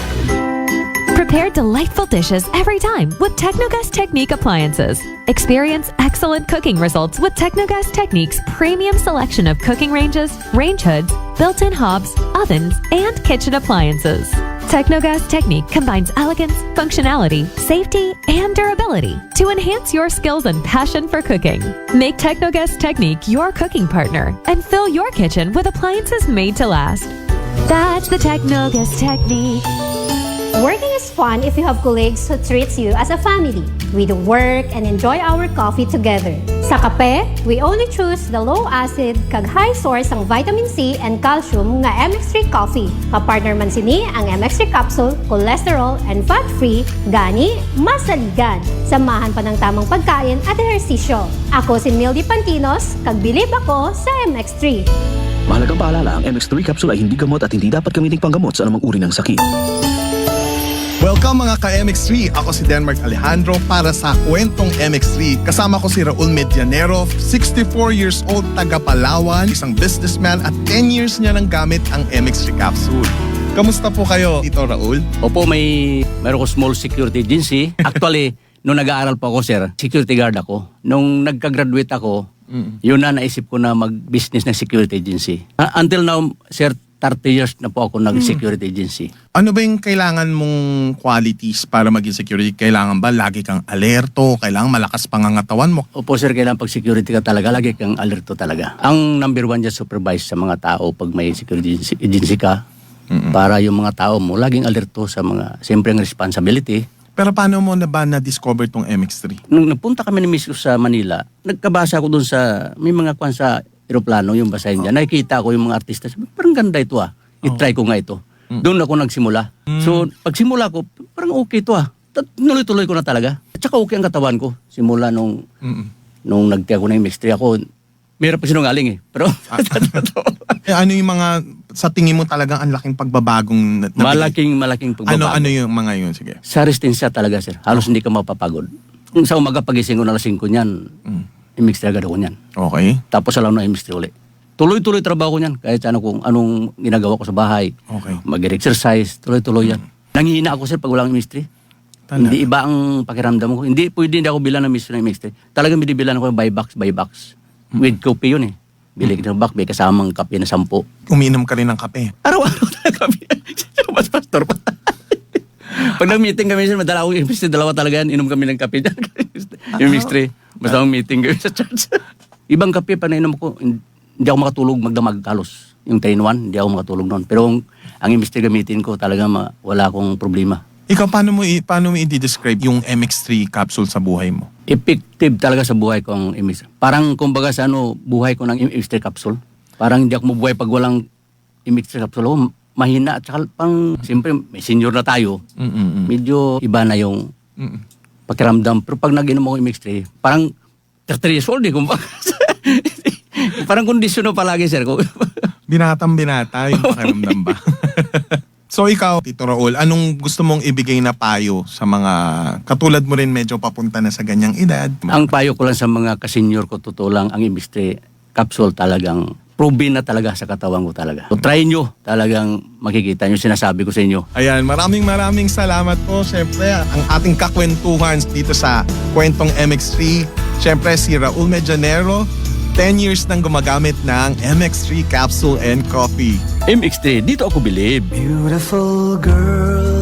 Prepare delightful dishes every time with Technogas Technique appliances. Experience excellent cooking results with Technogas Technique's premium selection of cooking ranges, range hoods, built-in hobs, ovens, and kitchen appliances. Technogas Technique combines elegance, functionality, safety, and durability to enhance your skills and passion for cooking. Make Technogas Technique your cooking partner and fill your kitchen with appliances made to last. That's the Technogas Technique. Working is fun if you have colleagues who treats you as a family. We do work and enjoy our coffee together. Sa kape, we only choose the low-acid kag high source ang vitamin C and calcium nga MX3 coffee. Kapartner man sini ang MX3 capsule, cholesterol and fat-free, gani masaligan. Samahan pa ng tamang pagkain at ehersisyo. Ako si Mildy Pantinos, kag bilib ako sa MX3. Mahalagang paalala, ang MX3 capsule ay hindi gamot at hindi dapat gamitin panggamot sa anumang uri ng sakit. Welcome mga ka-MX3! Ako si Denmark Alejandro para sa Kwentong MX3. Kasama ko si Raul Medianero, 64 years old, taga Palawan, isang businessman at 10 years niya nang gamit ang MX3 capsule. Kamusta po kayo, Tito Raul? Opo, meron ko small security agency. Actually, Nung nag-aaral pa ako, sir, security guard ako. Nung nagka-graduate ako, yun na naisip ko na mag-business ng security agency. Until now, sir, 30 years na po ako nag-security agency. Ano ba yung kailangan mong qualities para maging security? Kailangan ba lagi kang alerto? Kailangan malakas pangangatawan mo? Opo, sir, kailangan pag security ka talaga, lagi kang alerto talaga. Ang number one dyan, supervise sa mga tao pag may security agency ka. Para yung mga tao mo, laging alerto sa mga, siyempre ang responsibility. Pero paano mo na ba na-discover tong MX3? Nung napunta kami ni Miss sa Manila, nagkabasa ako dun sa, may mga kwan sa aeroplano, yung basahin dyan. Nakikita ko yung mga artista, sabi, parang ganda ito I-try ko nga ito. Doon ako nagsimula. So, pagsimula ko, parang okay ito Nuloy-tuloy ko na talaga. At saka okay ang katawan ko. Simula nung nagtiya ko na yung MX3 ako, mayroon pa sinungaling Pero, ano yung mga, sa tingin mo talagang ang laking pagbabagong malaking pagbabago. Ano yung mga yun? Sige. Sa resistensya talaga, sir. Halos hindi ka mapapagod. Sa umaga pagising ko na 5 niyan, MX3 agad ako niyan. Okay. Tapos alam na MX3 ulit. Tuloy-tuloy trabaho ko niyan. Kahit kung anong ginagawa ko sa bahay. Okay. Mag-exercise, tuloy-tuloy yan. Nangihina ako, sir, pag walang MX3. Hindi iba ang pakiramdam ko. Hindi ako bilan ng MX3. Talagang binibilan ako by box. With coffee yun Bili ka ng box, may kasamang kape na 10. Umiinom ka rin ng kape? Araw-araw na kape. Mas pastor pa. Pag nag-meeting kami, madala ako, dalawa talaga yan, inom kami ng kape dyan. Yung MX3, basta akong meeting kami sa church. Ibang kape, panainom ko, hindi ako makatulog magdamag halos. Yung 3-in-1, hindi ako makatulog noon. Pero ang MX3 gamitin ko, talaga wala akong problema. Ikaw, paano mo i-describe yung MX3 capsule sa buhay mo? Effective talaga sa buhay ko ang MX3. Parang kumbaga sa buhay ko ng MX3 capsule. Parang hindi ako mabuhay pag walang MX3 capsule. Mahina at saka siyempre may senior na tayo. Medyo iba na yung pakiramdam. Pero pag nag-inom ako MX3, parang 30 years old kumbaga. Parang kondisyon na palagi, sir. Binatang-binata yung pakiramdam ba? So ikaw, Tito Raul, anong gusto mong ibigay na payo sa mga katulad mo rin medyo papunta na sa ganyang edad? Ang payo ko lang sa mga kasenyor ko, totoo lang, ang MX3 capsule talagang proven na talaga sa katawan ko talaga. So try nyo, talagang makikita nyo, sinasabi ko sa inyo. Ayan, maraming salamat po. Siyempre, ang ating kakwentuhan dito sa Kwentong MX3. Siyempre, si Raul Medianero, 10 years nang gumagamit ng MX3 capsule and coffee. MX3, dito ako believe. Beautiful girl.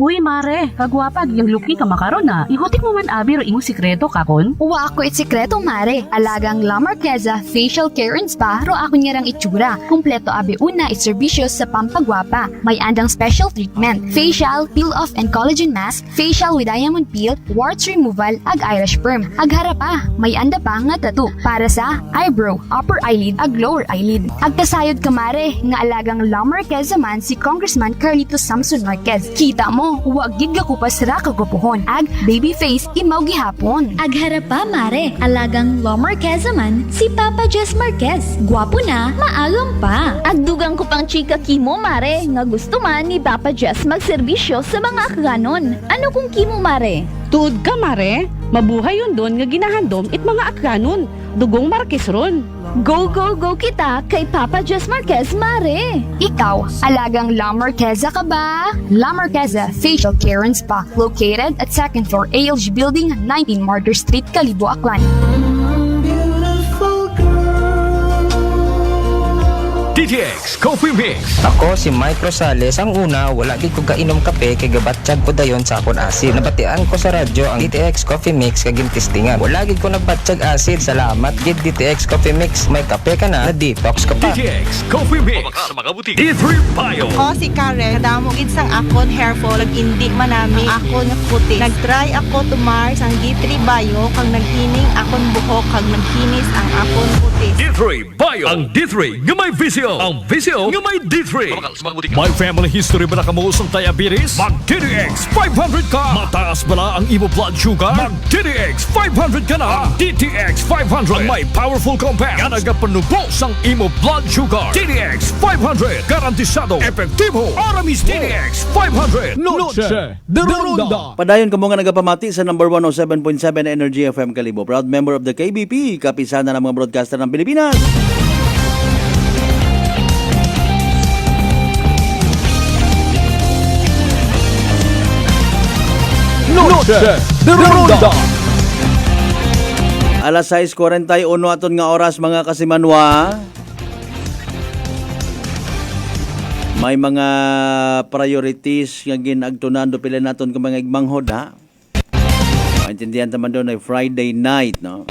Uy, mare, kagwapag yung luki ka makaron na. Ihutik mo man abi ro imong sikreto kakon. Uwa ako sikreto, mare. Alagang La Marquesa Facial Care and Spa ro ako niyarang itsura. Kumpleto abi una iserbisyo sa pampagwapa. May andang special treatment. Facial, peel-off and collagen mask, facial with diamond peel, warts removal, ag eyelash perm. Ag harapa, may anda pa nga tattoo para sa eyebrow, upper eyelid, ag lower eyelid. Ag kasayod ka, mare, nga alagang La Marquesa man si Congressman Carlito Samson Marquez. Kita mo, huwag gigga ko pa sira kagupuhon. Ag baby face imaw gihapon. Ag harapa, mare, alagang La Marquesa man si Papa Jess Marquez. Gwapo na, maagam pa. Ag dugang ko pang chika kimo, mare, nga gusto man ni Papa Jess magserbisyo sa mga akganon. Ano kung kimo, mare? Tuod ka, mare. Mabuhay yun doon nga ginahandom it mga akganon. Dugong Marquez ron. Go kita kay Papa Jess Marquez, mare. Ikaw, alagang La Marquesa ka ba? La Marquesa Facial Care and Spa, located at 2nd floor ALG Building, 19 Martyr Street, Calibo, Aklan. DTX Coffee Mix. Ako si Mike Rosales. Ang una, wala gid ko kainom kape kay gabatsyag ko dayon sa akon asid. Nabatian ko sa radyo ang DTX Coffee Mix kay gintistingan. Wala gid ko nagbatsyag asid. Salamat gid DTX Coffee Mix. May kape ka na detox ka pa. DTX Coffee Mix. Sa mga butik. D3 Bio. Ako si Karen. Kadamo gid sang akon hair fall ag indi manami akon nga puti. Nagtry ako tumar sang D3 Bio kag naghining akon buhok kag naghinis ang akon puti. D3 Bio. Ang D3 nga may visyo. Ang visyo nga may D3. May family history ba na kamuos ang diabetes? Mag DTX 500 ka. Mataas ba na ang imo blood sugar? Mag DTX 500 ka na. DTX 500 ang may powerful compounds nga nagapanubos ang imo blood sugar. DTX 500 garantisado epektibo. Aramis DTX 500 Noche de Ronda. Padayon ka mo nga nagapamati sa number 107.7 Energy FM Calibo. Proud member of the KBP, kapisana ng mga broadcaster ng Pilipinas. Noche de Ronda. Alas 6:41 aton nga oras mga kasimanwa. May mga priorities nga ginagtunan do pila naton kung mga igmanghod ha. Maintindihan naman doon ay Friday night, no?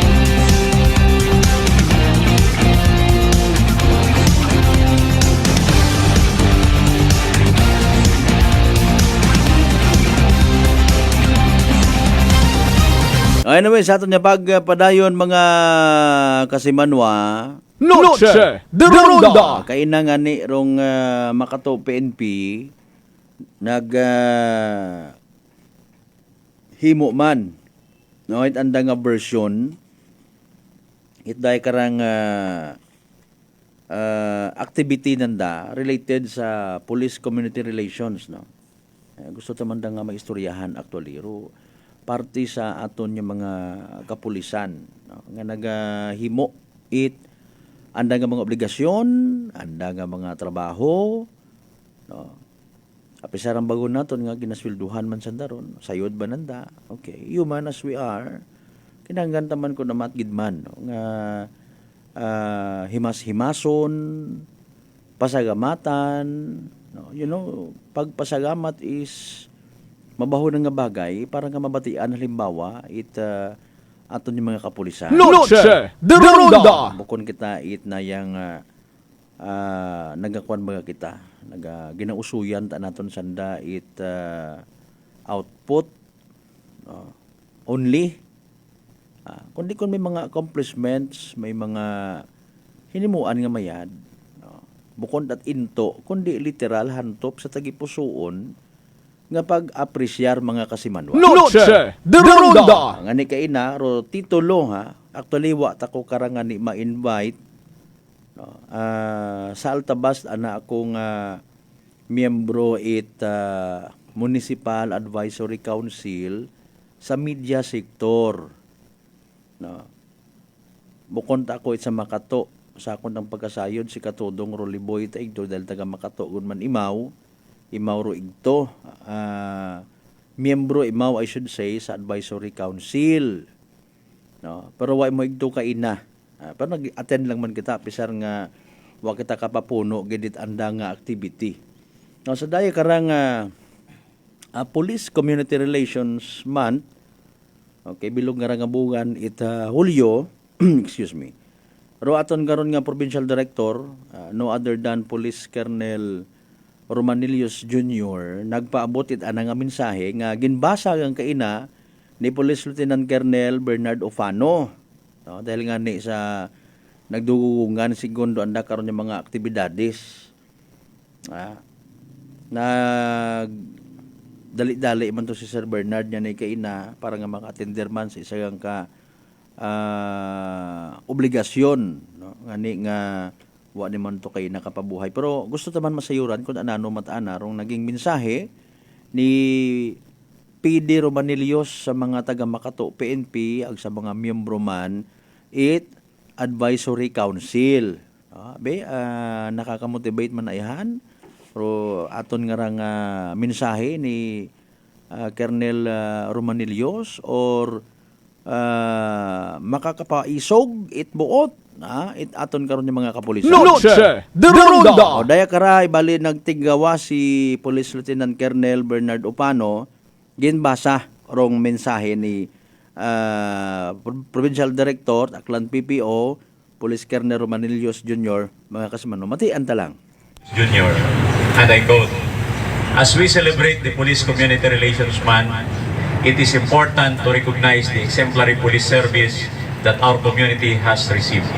Anyway, sa aton niya pagpadayon mga kasimanwa, Noche de Ronda. kaina nga ni rong Makato PNP nag himo man no it anda nga version itday karang activity nanda related sa police community relations, no. Gusto ta man nga maistoryahan actually ro parte sa aton yung mga kapulisan, no, nga nagahimo it anda nga mga obligasyon, anda nga mga trabaho, no. Apisar ang bago naton nga ginaswelduhan man sa daron, sayod ba nanda? Okay, human as we are, kinahanglan taman ko na matgidman, no, nga himas-himason, pasagamatan, no. You know, pagpasagamat is mabaho na nga bagay para nga mabatian halimbawa aton yung mga kapulisan. Noche de Ronda. Bukon kita it na yang nagakuan mga kita, ginausuyan ta naton sanda it output only. Kundi kun may mga accomplishments, may mga hinimuan nga mayad, bukod at into, kundi literal hantop sa tagipusoon nga pag-apresyar mga kasimanwa. Noche de Ronda. Nga ni kaina, ro titulo ha, actually wa tako karangan ni ma-invite, no, sa Altabas ana akong miyembro Municipal Advisory Council sa media sector. No. Bukod ako sa Makato, sa akong ng pagkasayod si Katudong Roliboy taigdo dahil taga Makato gun man Imaw ro igto, miyembro imaw I should say sa advisory council, no, pero wa mo igto kaina, pero nag-attend lang man kita pisar nga wa kita kapapuno gidit anda nga activity, no. Sa daya karang police community relations month, okay, bilog nga rangabugan Hulyo excuse me, ro aton karon nga provincial director, no other than Police Colonel Romanilius Jr. nagpaabot it anang nga mensahe nga ginbasa ang kaina ni Police Lieutenant Colonel Bernard Ofano, no, dahil nga ni sa nagdugungan segundo anda karon yung mga aktibidades dali-dali man to si Sir Bernard niya ni kaina para nga maka-attender man sa isang ka obligasyon, no, ngani nga wa ni man to kay nakapabuhay. Pero gusto taman masayuran kung anano mataana rong naging mensahe ni PD Romanilios sa mga taga Makato PNP ag sa mga miyembro man it advisory council. Nakaka-motivate man ayhan. Pero aton nga rang mensahe ni Colonel Romanilios or makakapaisog it buot it aton karon yung mga kapulisan. Noche de Ronda. O daya karay bali nagtigawa si Police Lieutenant Colonel Bernard Opano ginbasa rong mensahe ni Provincial Director Aklan PPO Police Colonel Romanilios Jr. mga kasimano matian ta lang. Junior, and I quote, "As we celebrate the Police Community Relations Month, it is important to recognize the exemplary police service that our community has received.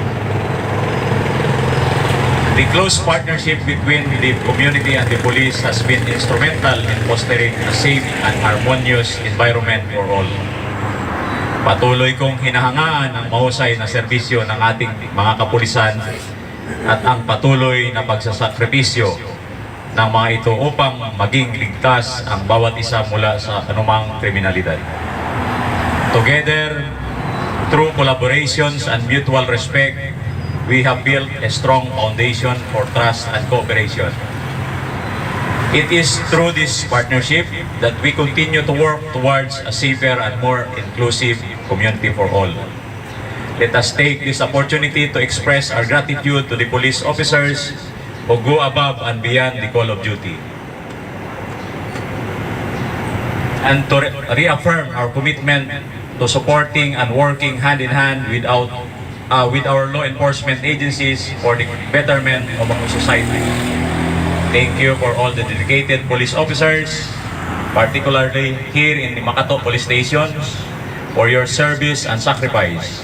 The close partnership between the community and the police has been instrumental in fostering a safe and harmonious environment for all. Patuloy kong hinahangaan ang mahusay na serbisyo ng ating mga kapulisan at ang patuloy na pagsasakripisyo ng mga ito upang maging ligtas ang bawat isa mula sa anumang kriminalidad. Together, through collaborations and mutual respect, we have built a strong foundation for trust and cooperation. It is through this partnership that we continue to work towards a safer and more inclusive community for all. Let us take this opportunity to express our gratitude to the police officers who go above and beyond the call of duty, and to reaffirm our commitment to supporting and working hand in hand with our law enforcement agencies for the betterment of our society. Thank you for all the dedicated police officers, particularly here in the Makato Police Station, for your service and sacrifice.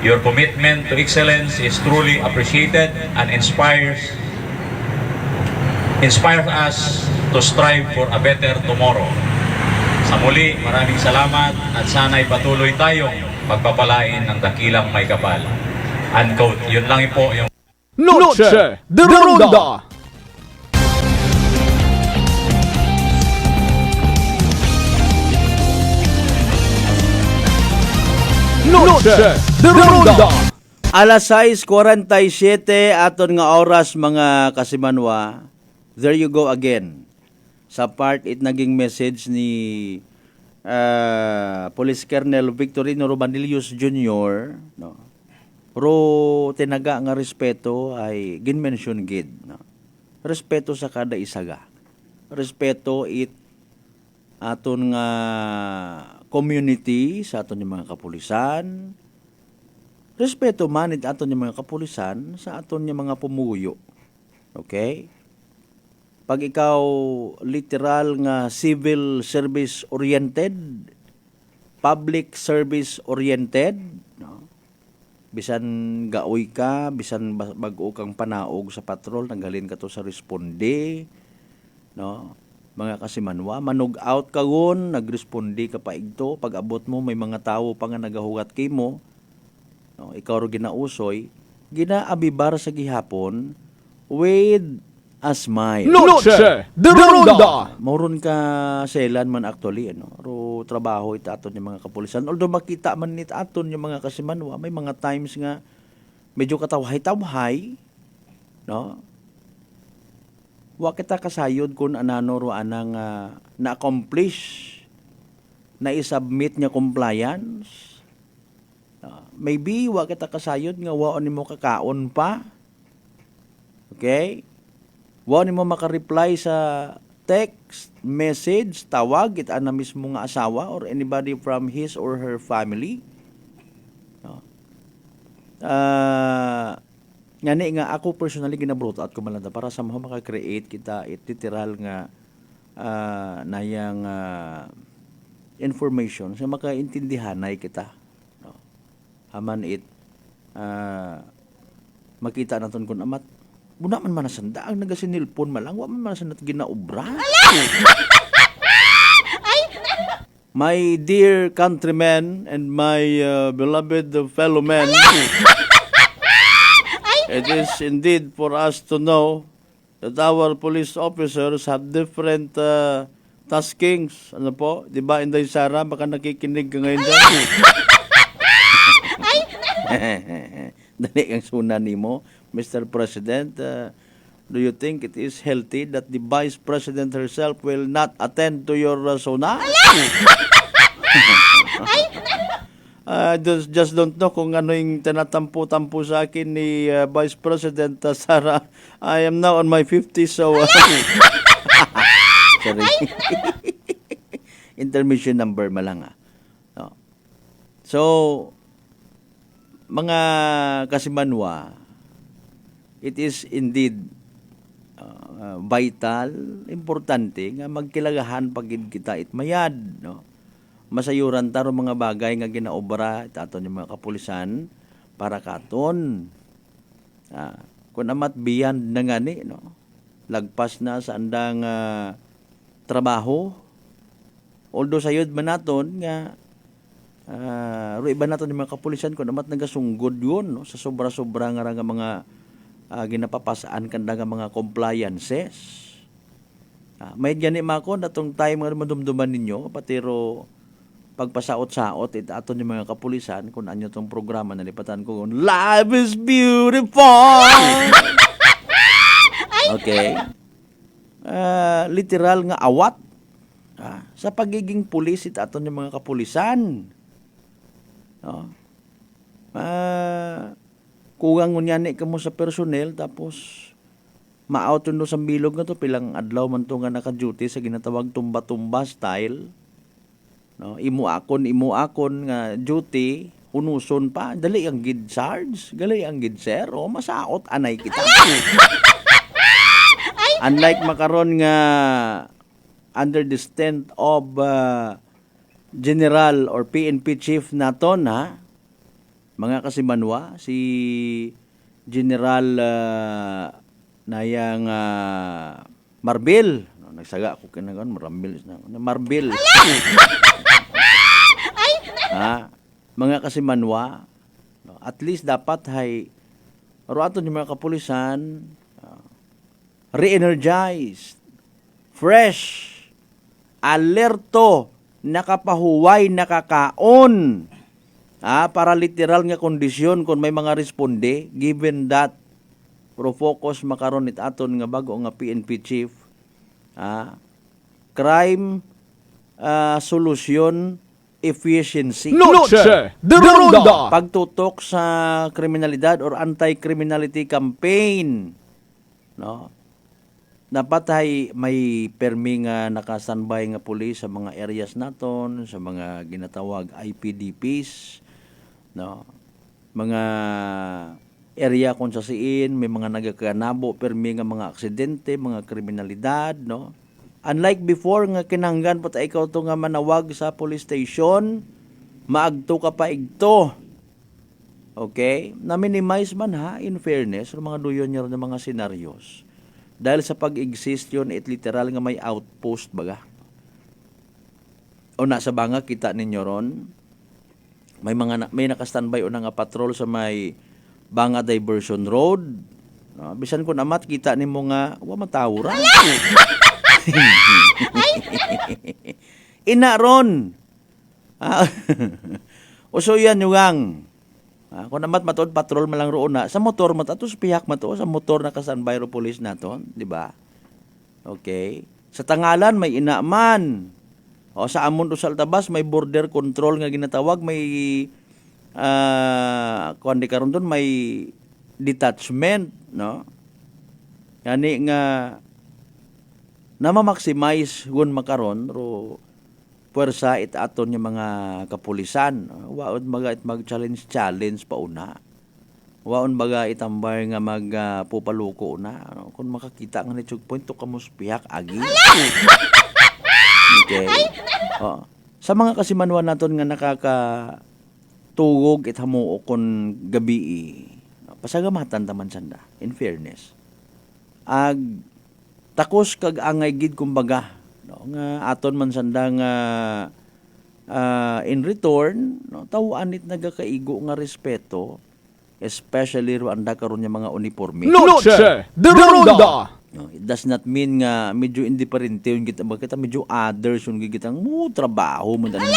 Your commitment to excellence is truly appreciated and inspires us to strive for a better tomorrow. Sa muli, maraming salamat at sana'y patuloy tayong pagpapalain ng dakilang may kapal. Unquote. Yun lang po yung Noche de Ronda. Noche de Ronda. Alas 6:47 aton nga oras mga kasimanwa. There you go again. Sa part it naging message ni Police Colonel Victorino Romanilius Jr. No. Ro tinaga nga respeto ay ginmention gid. No. Respeto sa kada isaga. Respeto it aton nga community sa aton yung mga kapulisan. Respeto man it aton yung mga kapulisan sa aton yung mga pumuyo. Okay? Pag ikaw literal nga civil service oriented, public service oriented, no? Bisan gaoy ka, bisan bag-o kang panaog sa patrol, nanggalin ka to sa responde, no? Mga kasimanwa, manog out ka gon, nagresponde ka pa igto, pag abot mo may mga tao pa nga nagahugat kay mo, no? Ikaw ro ginausoy, ginaabibar sa gihapon with a smile. Noche de Ronda. Mauron ka selan man actually, ano? Ro trabaho ita aton yung mga kapulisan. Although makita man nit aton yung mga kasimanwa, may mga times nga medyo katawhay-tawhay, no? Wa kita kasayod kung anano ro anang na-accomplish na i-submit niya compliance. Maybe wa kita kasayod nga wa nimo kakaon pa. Okay? Wa nimo maka-reply sa text, message, tawag it ana mismo nga asawa or anybody from his or her family. No? Ngani nga ako personally ginabrought out ko malanda para sa mga maka-create kita it literal nga nayang information sa makaintindihanay kita, no? Haman it makita naton kun amat buna man manasanda ang nagasinilpon malang wa man manasanda ginaobra. My dear countrymen and my beloved fellow men, it is indeed for us to know that our police officers have different taskings. Ano po? Di ba, Inday Sara? Baka nakikinig ka ngayon dyan. Dali ang sunan ni mo, Mr. President. Do you think it is healthy that the Vice President herself will not attend to your suna? Just don't know kung ano yung tinatampo-tampo sa akin ni Vice President Sara. I am now on my 50s, so sorry. Intermission number malang. No. So, mga kasimanwa, it is indeed vital, importante nga magkilagahan pagid kita itmayad, no? Masayuran taro mga bagay nga ginaobra aton yung mga kapulisan para katon. Kung amat beyond na ngani, no? Lagpas na sa andang trabaho. Although sayod man naton nga iba naton yung mga kapulisan kung amat nagasunggod yun, no? Sa sobra-sobra nga mga ginapapasaan kanda nga mga compliances. May gani mako natong time nga madumduman ninyo patiro pagpasaot-saot aton yung mga kapulisan kung anyo tong programa na lipatan ko Life is Beautiful. Okay. literal nga awat sa pagiging pulis it aton yung mga kapulisan. No? Kugang ngunyani ka mo sa personnel tapos ma-out no sa bilog nga to pilang adlaw man to nga naka-duty sa ginatawag tumba-tumba style. No, imo akon nga duty unuson pa dali ang gid charge, gali ang gid sir o masaot anay kita. Unlike makaron nga under the stand of general or PNP chief naton mga kasimanwa si General nayang Marbil. Nagsaga ako kinagon Marbil. Mga kasimanwa, at least dapat hay aton yung mga kapulisan re-energized, fresh, alerto, nakapahuway, nakakaon. Para literal nga kondisyon kung may mga responde, given that pro-focus makaron it aton nga bago nga PNP chief, crime solution efficiency. Noche de Ronda. Pagtutok sa kriminalidad or anti-criminality campaign. No? Dapat ay may permi nga nakastanbay nga pulis sa mga areas naton, sa mga ginatawag IPDPs, no? Mga area kung sa siin, may mga nagakanabo permi nga mga aksidente, mga kriminalidad, no? Unlike before nga kinanggan pat ikaw to nga manawag sa police station, maagto ka pa igto. Okay? Na-minimize man in fairness, mga duyon niya ng mga senaryos. Dahil sa pag-exist yun, literal nga may outpost baga. O nasa banga, kita ninyo ron, may nakastandby o nga patrol sa may Banga Diversion Road. No, bisan ko namat, kita ni mo nga, matawra. Ina ron. Uso yan yung kung namat matod patrol malang roon na sa motor matatos piyak mato sa motor na kastanbay ro police naton, di ba? Okay. Sa Tangalan may inaman. O sa amon sa Altabas may border control nga ginatawag, may kundi karon doon may detachment, no? Yani nga na-maximize gun makaron ro puwersa it aton yung mga kapulisan. Waon baga it mag-challenge pa una. Waon baga itambay nga magpupaluko na. Kung makakita nga ni checkpoint to kamuspiyak agi. Okay. Sa mga kasimanwan naton nga nakakatugog it hamuo kon gabi, pasagamatan taman sanda, in fairness. Takos kag angay gid kumbaga, no, nga aton man sanda nga in return, no, tawaan it nagakaigo nga respeto, especially ro anda karon nga mga uniforme. Noche de Ronda. No, it does not mean nga medyo indifferente yung kita, kita medyo others yung gigitang trabaho mo tanan.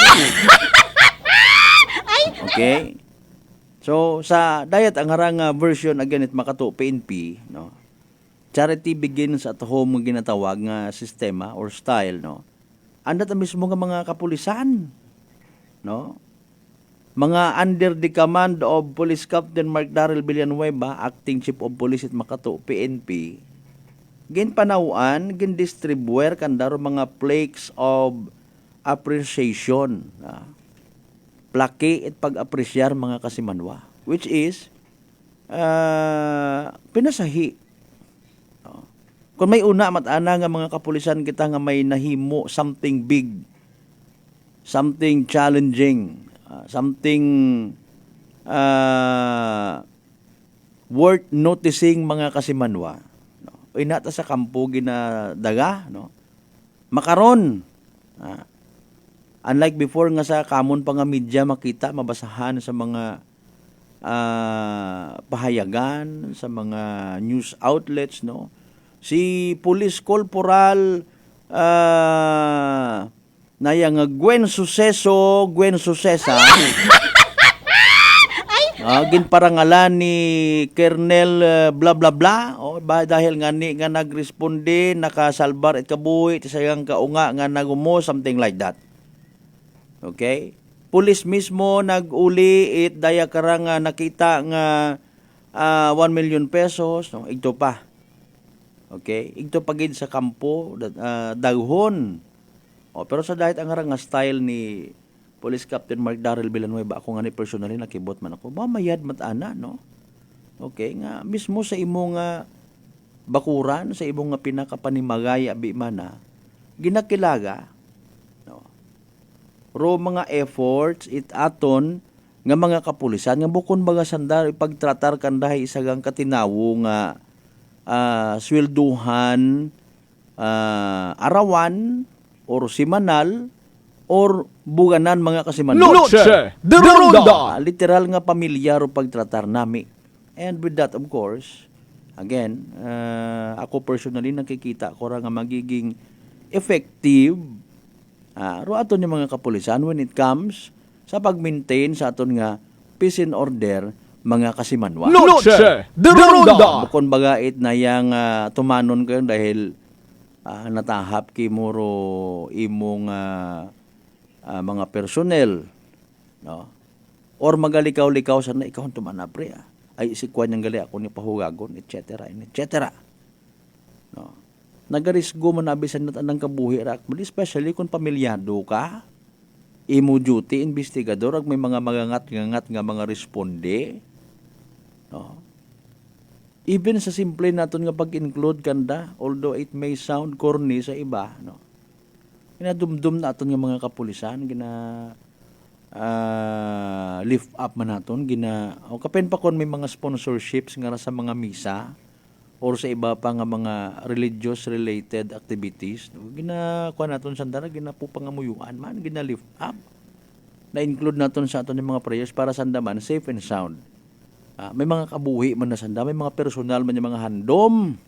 Okay? So sa dayat ang harang version again it makato PNP, no. Charity begins at home nga ginatawag nga sistema or style, no. Anda ta mismo nga mga kapulisan, no. Mga under the command of Police Captain Mark Darrell Villanueva, acting chief of police at Makato PNP. Ginpanawaan, gindistribuer kandaro mga plaques of appreciation. Plake at pag-apresyar mga kasimanwa, which is pinasahi. Kung may una matana nga mga kapulisan kita nga may nahimo something big, something challenging, something worth noticing mga kasimanwa. Inata sa kampo ginadaga, no? Makaron. Unlike before nga sa kamon pa nga media makita, mabasahan sa mga pahayagan, sa mga news outlets, no? Si Police Corporal nayang Gwen Sucesa, no? ginparangalan ni Colonel bla bla bla o ba dahil nga ni nga nagresponde nakasalbar at kabuhi ti sayang kaunga nga nagumo something like that. Okay? Pulis mismo nag-uli it daya karang nakita nga 1 million pesos no igto pa. Okay? Igto pagid sa kampo daghon. O pero sa dahit ang nga style ni Police Captain Mark Darrell Villanueva, ako nga ni personally nakibot man ako, mamayad matana, no? Okay, nga mismo sa imong bakuran, sa imong nga pinakapanimagay abi mana, ginakilaga, no? Ro mga efforts it aton nga mga kapulisan nga bukon baga sandal ipagtratar kandahay isagang katinawo nga swelduhan arawan or simanal or buganan mga kasimanal. Noche de Ronda. Literal nga pamilyar o pagtratar nami. And with that, of course, again, ako personally nakikita ko nga magiging effective ro aton yung mga kapulisan when it comes sa pag-maintain sa aton nga peace and order mga kasimanwa. Noche de Ronda. Bukon bagait na yang tumanon kayo dahil natahap kimuro imong mga personnel, no? Or magalikaw-likaw sa na ikaw tumana pre, ay isikwan niyang gali ako ni pahugagon, etc. No? Nagarisgo man abisan natin ng kabuhi rak, especially kung pamilyado ka, imo duty, investigador, ag may mga magangat-gangat nga mga responde, no? Even sa simple naton nga pag-include kanda, although it may sound corny sa iba, no? Ginadumdum naton nga mga kapulisan, lift up man naton, o kapen pa kon may mga sponsorships nga sa mga misa or sa iba pa nga mga religious related activities, kuha naton sandara, ginapupangamuyuan man, lift up. Na-include naton sa aton yung mga prayers para sandaman safe and sound. May mga kabuhi man na sanda, may mga personal man yung mga handom.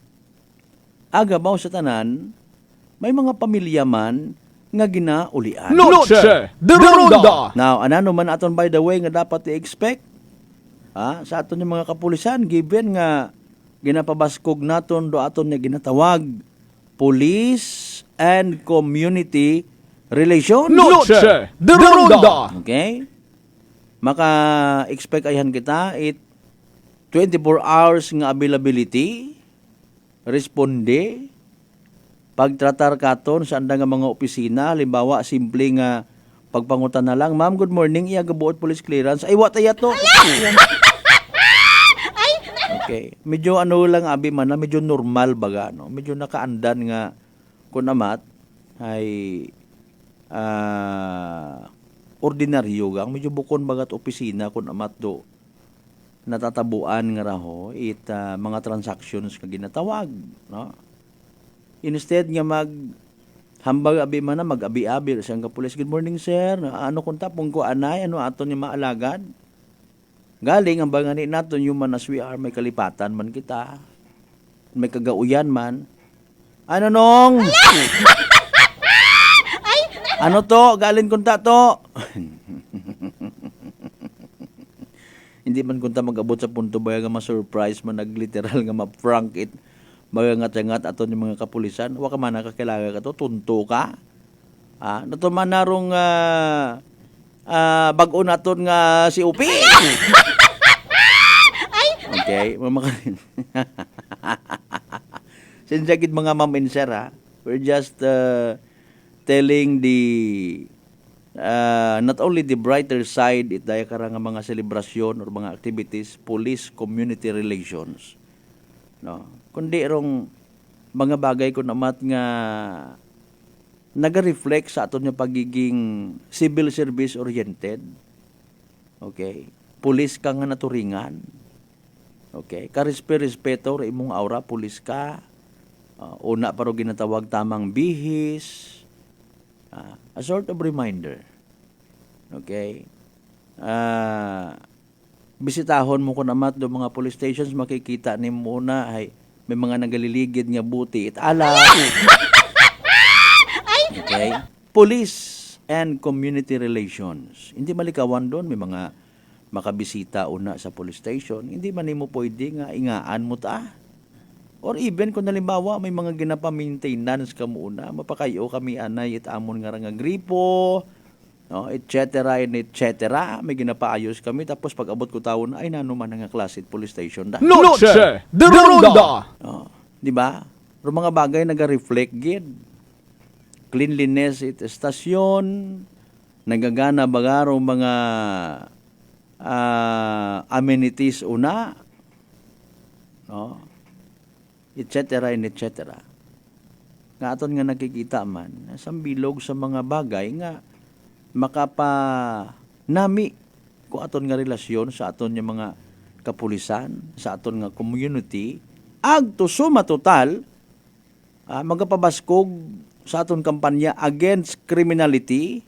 Agabaw sa tanan, may mga pamilya man nga ginaulian. Noche de Ronda. Now, anano man aton by the way nga dapat i-expect sa aton yung mga kapulisan given nga ginapabaskog naton do aton nga ginatawag Police and Community Relations. Noche de Ronda. Okay? Maka-expect ayan kita 24 hours nga availability, responde, pagtratar katon sa anda nga mga opisina, halimbawa simple nga pagpangutan na lang, ma'am, good morning, iya gabuot police clearance. Ay, what ay to? Okay. Medyo lang abi man na, medyo normal baga, no? Medyo nakaandan nga kun amat ay ordinaryo gang, medyo bukon bagat opisina kun amat do natatabuan nga raho mga transactions nga ginatawag, no? Instead nga hambag abi man na mag-abi-abi sa nga pulis. Good morning sir. Ano kunta pong ko anay ano aton ni maalagad? Galing ang bangani naton human as we are, may kalipatan man kita. May kagauyan man. Ano nong? Ano to? Galing kunta to. Hindi man kunta mag-abot sa punto ba nga ma-surprise man nagliteral nga ma-prank it. Magangat-angat aton yung mga kapulisan, wa ka man nakakilala ka to, tunto ka. Nato man narong bag-o naton nga si Upi. Okay, sinjagid mga ma'am and sir, we're just telling the not only the brighter side it daya karang mga selebrasyon or mga activities, police community relations, no? Kundi rong mga bagay ko namat nga naga-reflect sa aton yung pagiging civil service oriented. Okay? Pulis ka nga naturingan. Okay? Karespeto ra imong aura, pulis ka. Una paro ginatawag tamang bihis. A sort of reminder. Okay? Bisitahon mo ko namat do mga police stations, makikita ni muna ay may mga nagaliligid nga buti. Ala. Okay? Police and community relations. Hindi malikawan doon. May mga makabisita una sa police station, hindi man nimo pwede nga ingaan mo ta. Or even kung halimbawa may mga ginapa-maintenance ka muna, mapakayo kami anay it amon nga nga gripo, no, et cetera and et cetera. May ginapaayos kami tapos pag abot ko taon ay nano man nga klase police station da. Noche de Ronda. Oh, di ba? Pero mga bagay naga-reflect gid. Cleanliness it estasyon, nagagana bagaro mga amenities una, no, et cetera and et cetera. Nga aton nga nakikita man sa bilog sa mga bagay nga makapa nami ko aton nga relasyon sa aton nga mga kapulisan, sa aton nga community, ag to suma total magapabaskog sa aton kampanya against criminality,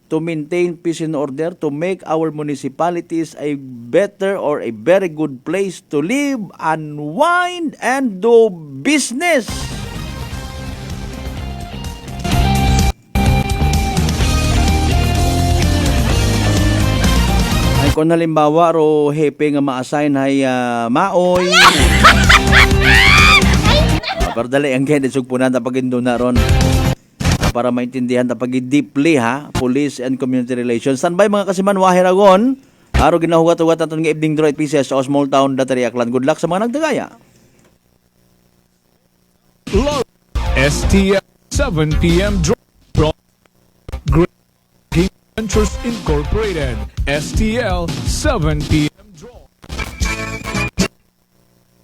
to maintain peace and order, to make our municipalities a better or a very good place to live, unwind, and do business. Ay kung halimbawa ro hepe nga ma-assign ay maoy. Pero dali ang kaya sugpunan tapag na ron para maintindihan tapag deeply ha, police and community relations. Standby mga kasimanwa hiragon. Aro ginahugat-hugat natin ng evening draw at PCS sa small town Datari Aklan. Good luck sa mga nagdagaya. STL 7 p.m. draw. Great Game Ventures Incorporated. STL 7 p.m. draw.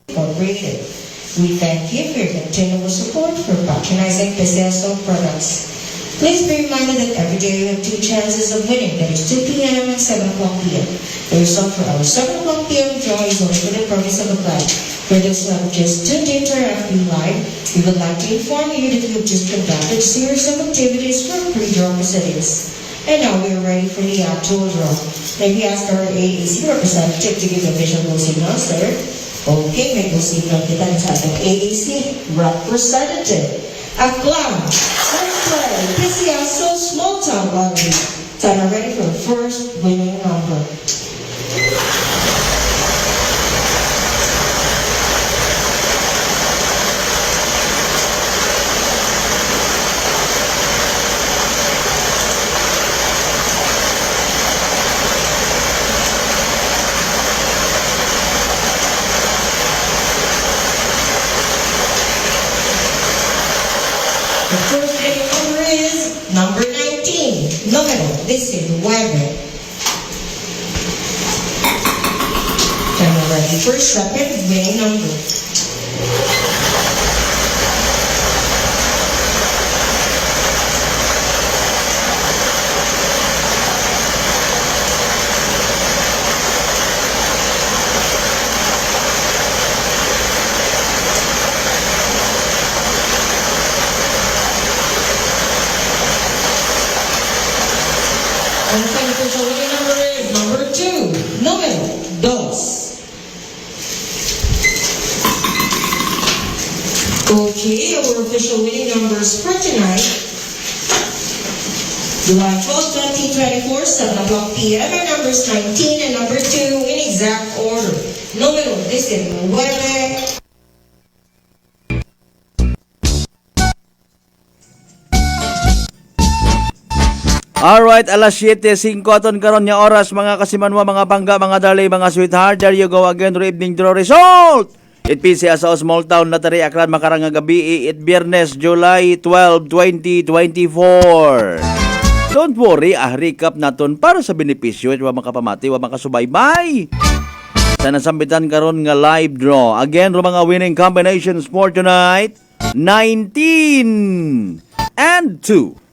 Incorporated. We thank you for your continual support for patronizing Pesesto products. Please be reminded that every day you have 2 chances of winning. That is 2 p.m. and 7 o'clock p.m. The result for our 7 o'clock p.m. draw is only for the purpose of a prize. For those who have just tuned into our FB Live, we would like to inform you that we have just conducted a series of activities for pre-draw proceedings. And now we are ready for the actual draw. May we ask our AAC representative to give official closing signals, sir? Okay, may closing signal kita sa ating AAC representative. Aklan, Sunplay, Pisiaso, Small Town Lottery. Time ready for the first winning number. The first winning number is number 19. Número 19. And we're ready for second winning number. And the second official winning number is number 2. Número 2. Okay, our official winning numbers for tonight. July 12, 2024, 7 o'clock p.m. Our numbers 19 and number 2 in exact order. Número 19. Alright, alas 7:05 aton karon nga oras mga kasimanwa, mga bangga, mga darling, mga sweetheart. There you go again, for evening draw result. It PCS sa small town Datari Aklan, makarang nga gabi, it Biyernes, July 12, 2024. Don't worry, recap naton para sa benepisyo at wa makapamati, wa makasubaybay. Sa nasambitan karon nga live draw. Again, mga winning combinations for tonight, 19 and 2.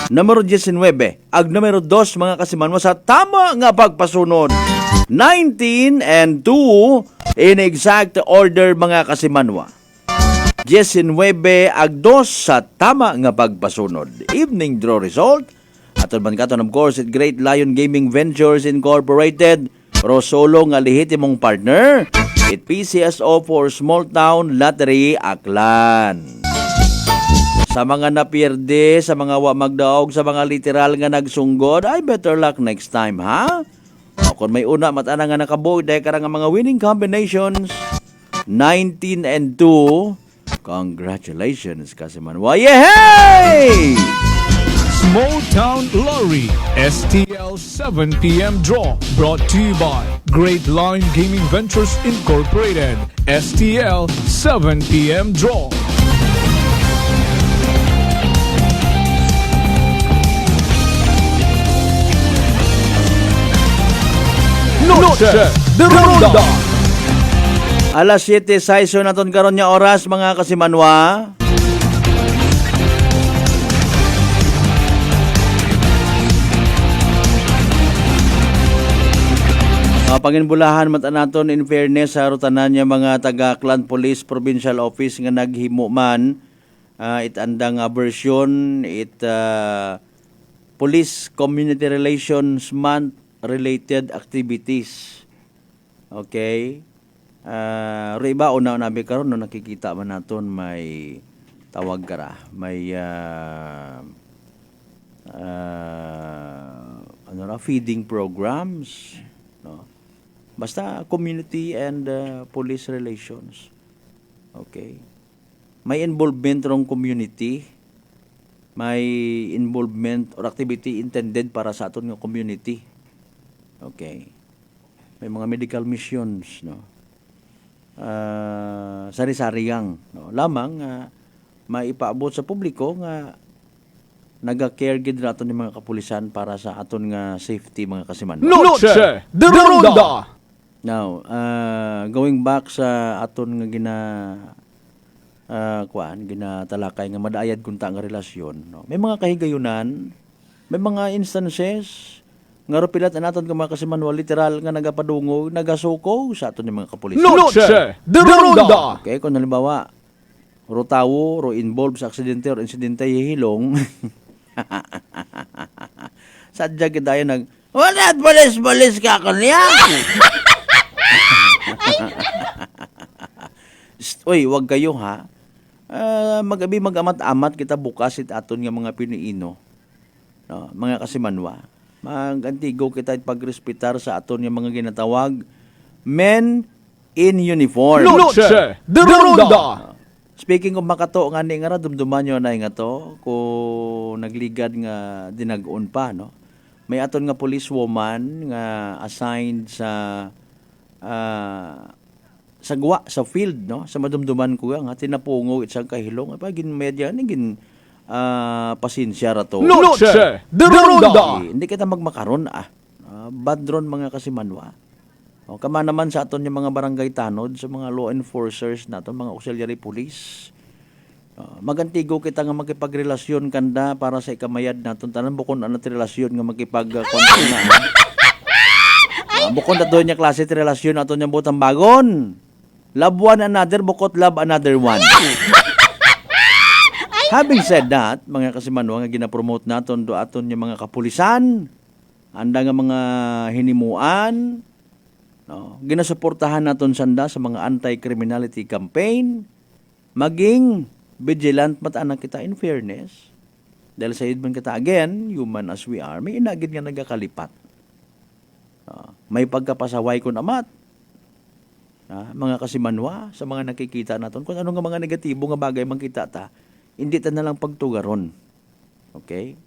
Numero 19, ag numero 2 mga kasimanwa sa tama nga pagpasunod. 19 and 2 in exact order mga kasimanwa. 19 ag 2 sa tama nga pagpasunod. Evening draw result. Aton man katon of course at Great Lion Gaming Ventures Incorporated. Pero solo nga lehitimong partner. It PCSO for Small Town Lottery Aklan. Sa mga napierde, sa mga wa magdaog, sa mga literal nga nagsunggod, ay better luck next time, ha? kung may una matana nga nakabuo dahil karang mga winning combinations 19 and 2. Congratulations Kasimanwa. Yay! Small Town Lottery STL 7 p.m. draw brought to you by Great Line Gaming Ventures Incorporated. STL 7 p.m. draw. Noche de Ronda. Alas 7 saiso naton karon nya oras mga Kasimanwa. Panginbulahan mata naton in fairness sa rutanan niya mga taga Clan Police Provincial Office nga naghimo man it andang version Police Community Relations Month related activities. Okay? Riba una nabi karon no nakikita man naton may tawag kara, may feeding programs, no? Basta community and police relations. Okay? May involvement rong community. May involvement or activity intended para sa aton nga community. Okay. May mga medical missions, no. Sari-sariyang, no. Lamang maipaabot sa publiko nga naga-care gid naton ni mga kapulisan para sa aton nga safety mga Kasimanwa. Noche de Ronda. Now, going back sa aton nga ginatalakay nga madaayad kunta nga relasyon, no. May mga kahigayunan, may mga instances nga pilat naton nga mga Kasimanwa literal nga nagapadungo, nagasuko sa aton mga kapulisan. Noche de Ronda. Okay, kung halimbawa ro tawo ro involved sa aksidente or insidente hihilong. Sadya gid dayon nag wala balis ka kanya. Uy, wag kayo ha. Magabi magamat-amat kita bukas it aton nga mga Pinoy, no, mga Kasimanwa. Magantigo kita pagrespetar sa aton nga mga ginatawag men in uniform. Noche de Ronda. Speaking of makato nga ni nga dumduman nyo na nga to kung nagligad nga dinag-on pa, no. May aton nga policewoman nga assigned sa sagwa sa field, no, sa madumduman ko nga tinapungo isang kahilong pa gin medya ni gin pasensya ra to. Noche de Ronda. Hindi kita magmakaron bad ron mga Kasimanwa. O kama naman sa aton yung mga barangay tanod, sa mga law enforcers naton, mga auxiliary police. Magantigo kita nga makipagrelasyon kanda para sa ikamayad naton tanan bukon ana ti relasyon nga makipagkonto na. Bukon na doon niya klase ti relasyon aton yung butang bagon. Love one another, bukot love another one. Having said that, mga Kasimanwa nga ginapromote naton do aton yung mga kapulisan, anda nga mga hinimuan, no, ginasuportahan naton sanda sa mga anti-criminality campaign, maging vigilant mata-anak kita in fairness. Dahil sa idman kita, again, human as we are, may inagid nga nagakalipat. May pagkapasaway ko namat. Mga Kasimanwa, sa mga nakikita naton, kung ano nga mga negatibo nga bagay makita ta, hindi ta na lang pagtugaron. Okay?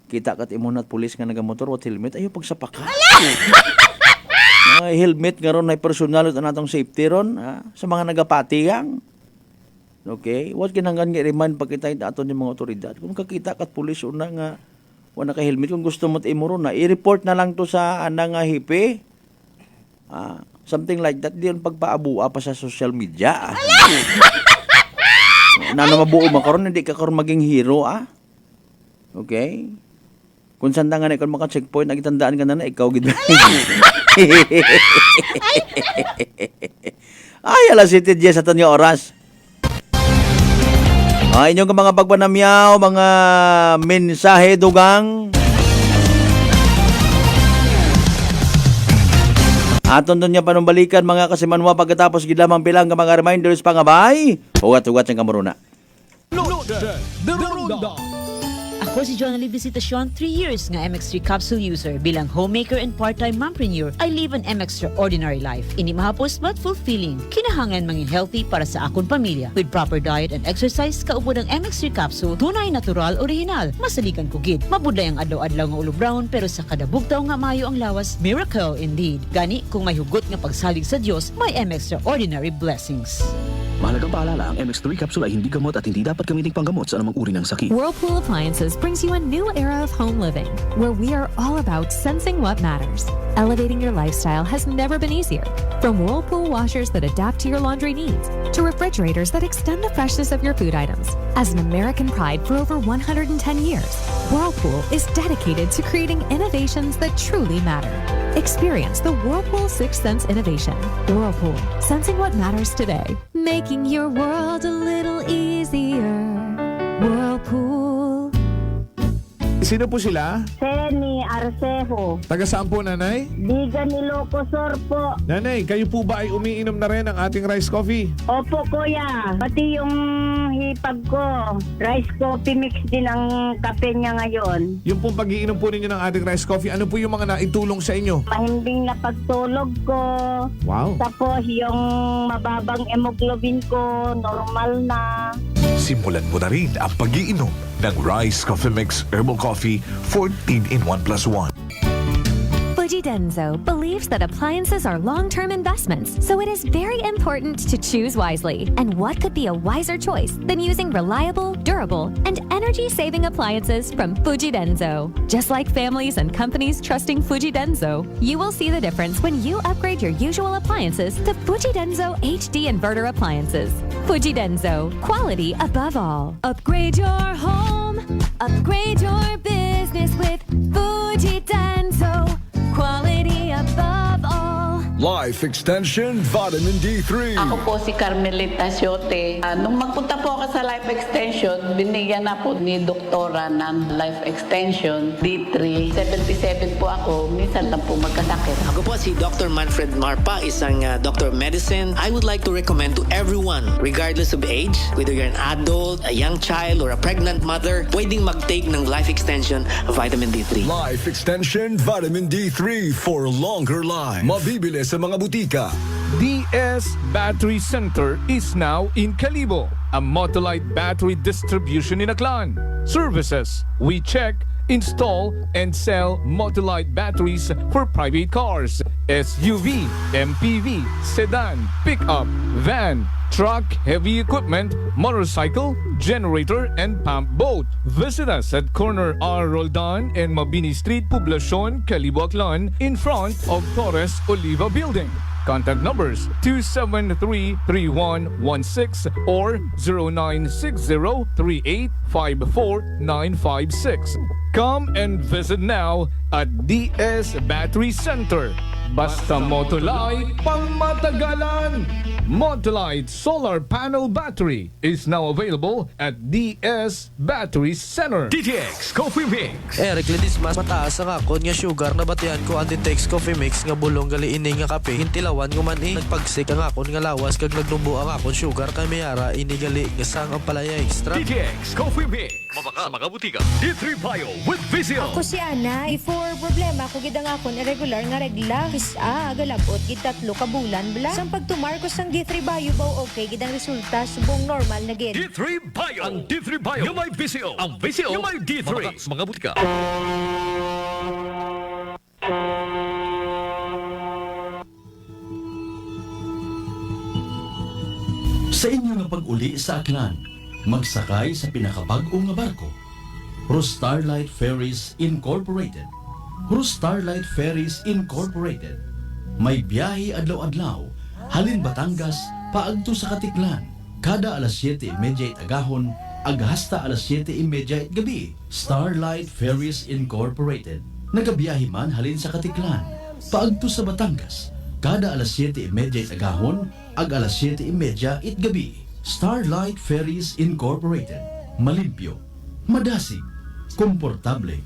Kita kat imunat pulis nga nagamotor o helmet, ayaw pagsapaka. Helmet nga ron ay personal at anatong safety ron sa mga nagapatiyang. Okay? What kinanggan nga remind pagkita aton yung mga otoridad. Kung kakita kat pulis una nga wala ka helmet, kung gusto mo imuro na, i-report na lang to sa anang hipe. Something like that. Di yun pagpaabua pa sa social media. Na mabuo makaroon, hindi ka karoon maging hero, Okay? Kung saan nga na ikaw maka-checkpoint, nagitandaan ka na ikaw gid. Ay, alas 7 sa aton yung oras. Inyong mga pagpanamyaw, mga mensahe dugang. Aton doon niya panumbalikan mga Kasimanwa pagkatapos gidlamang pilang ka mga reminders pangabay. Hugat-hugat siyang kamaruna. Noche de Ronda. Ako si Jonalyn Visitacion, 3 years nga MX3 capsule user. Bilang homemaker and part-time mompreneur, I live an extraordinary life. Ini mahapos but fulfilling. Kinahangan mangin healthy para sa akong pamilya. With proper diet and exercise, kaupo ng MX3 capsule, tunay, natural, original. Masaligan ko gid. Mabudlay ang adlaw-adlaw nga ulo brown, pero sa kada bugtaw nga mayo ang lawas, miracle indeed. Gani, kung may hugot nga pagsalig sa Dios, may extraordinary blessings. Mahalagang paalala, ang MX3 capsule ay hindi gamot at hindi dapat gamiting panggamot sa anumang uri ng sakit. Whirlpool Appliances brings you a new era of home living, where we are all about sensing what matters. Elevating your lifestyle has never been easier. From Whirlpool washers that adapt to your laundry needs, to refrigerators that extend the freshness of your food items. As an American pride for over 110 years, Whirlpool is dedicated to creating innovations that truly matter. Experience the Whirlpool 6th Sense innovation. Whirlpool, sensing what matters today. Making your world a little easier. Whirlpool. Sino po sila? Seni Arcejo. Taga saan po, nanay? Diga ni Locosor po. Nanay, kayo po ba ay umiinom na rin ng ating rice coffee? Opo, kuya. Pati yung hipag ko. Rice coffee mix din ang kape niya ngayon. Yung pong pag-iinom po ninyo ng ating rice coffee, ano po yung mga naitulong sa inyo? Mahimbing na pagtulog ko. Wow. Tapos yung mababang hemoglobin ko, normal na. Simulan mo na rin ang pag-iinom ng Rice Coffee Mix Herbal Coffee 14 in 1 plus 1. Fuji Denso believes that appliances are long-term investments, so it is very important to choose wisely. And what could be a wiser choice than using reliable, durable, and energy-saving appliances from Fuji Denso? Just like families and companies trusting Fuji Denso, you will see the difference when you upgrade your usual appliances to Fuji Denso HD inverter appliances. Fuji Denso, quality above all. Upgrade your home, upgrade your business with Fuji Denso. Quality above all. Life Extension Vitamin D3. Ako po si Carmelita Siote. Nung magpunta po ako sa Life Extension, binigyan na po ni doktora ng Life Extension D3. 77 po ako, minsan lang po magkasakit. Ako po si Dr. Manfred Marpa, isang doctor of medicine. I would like to recommend to everyone, regardless of age, whether you're an adult, a young child, or a pregnant mother, pwedeng mag-take ng Life Extension Vitamin D3. Life Extension Vitamin D3 for longer life. Mabibili sa mga butika. DS Battery Center is now in Calibo, a Motolite battery distribution in Aklan. Services: we check, install, and sell Motolite batteries for private cars, SUV, MPV, sedan, pickup, van, truck, heavy equipment, motorcycle, generator, and pump boat. Visit us at corner R. Roldan and Mabini Street, Poblacion, Calibo, Aklan, in front of Torres Oliva Building. Contact numbers 273-3116 or 0960-3854-956. Come and visit now at DS Battery Center. Basta Motolite, pangmatagalan! Motolite Solar Panel Battery is now available at DS Battery Center. DTX Coffee Mix. Eric Ledis mas mataas ang akon nga sugar na batian ko ang DTX Coffee Mix nga bulong gali ini nga kape. Hintilawan ko man nagpagsik ang akon nga lawas kag nagnubo ang akon sugar kay mayara ini gali nga sang ang palaya extra. DTX Coffee Mix. Mabaka mga butika. D3 Bio with Vizio. Ako si Ana. Before problema ko gid ang akon irregular nga regla. Galabot gid 3 ka bulan bla. Sang pagtumar ko sang D3 Bio baw okay gid ang resulta subong normal na gid. D3 Bio. Ang D3 Bio. Yung may Vizio. Ang Vizio. Yung may D3. Mabaka mga butika. Sa inyo nga pag-uli sa Aklan, magsakay sa pinakabag-o nga barko. Starlight Ferries Incorporated. Starlight Ferries Incorporated. May biyahe adlaw-adlaw, halin Batangas, paagto sa Katiklan. Kada alas 7:30 agahon, aghasta alas 7:30 gabi. Starlight Ferries Incorporated. Nagabiyahe man halin sa Katiklan, paagto sa Batangas. Kada alas 7:30 agahon, ag alas 7:30 gabi. Starlight Ferries Incorporated. Malimpyo, madasig, komportable.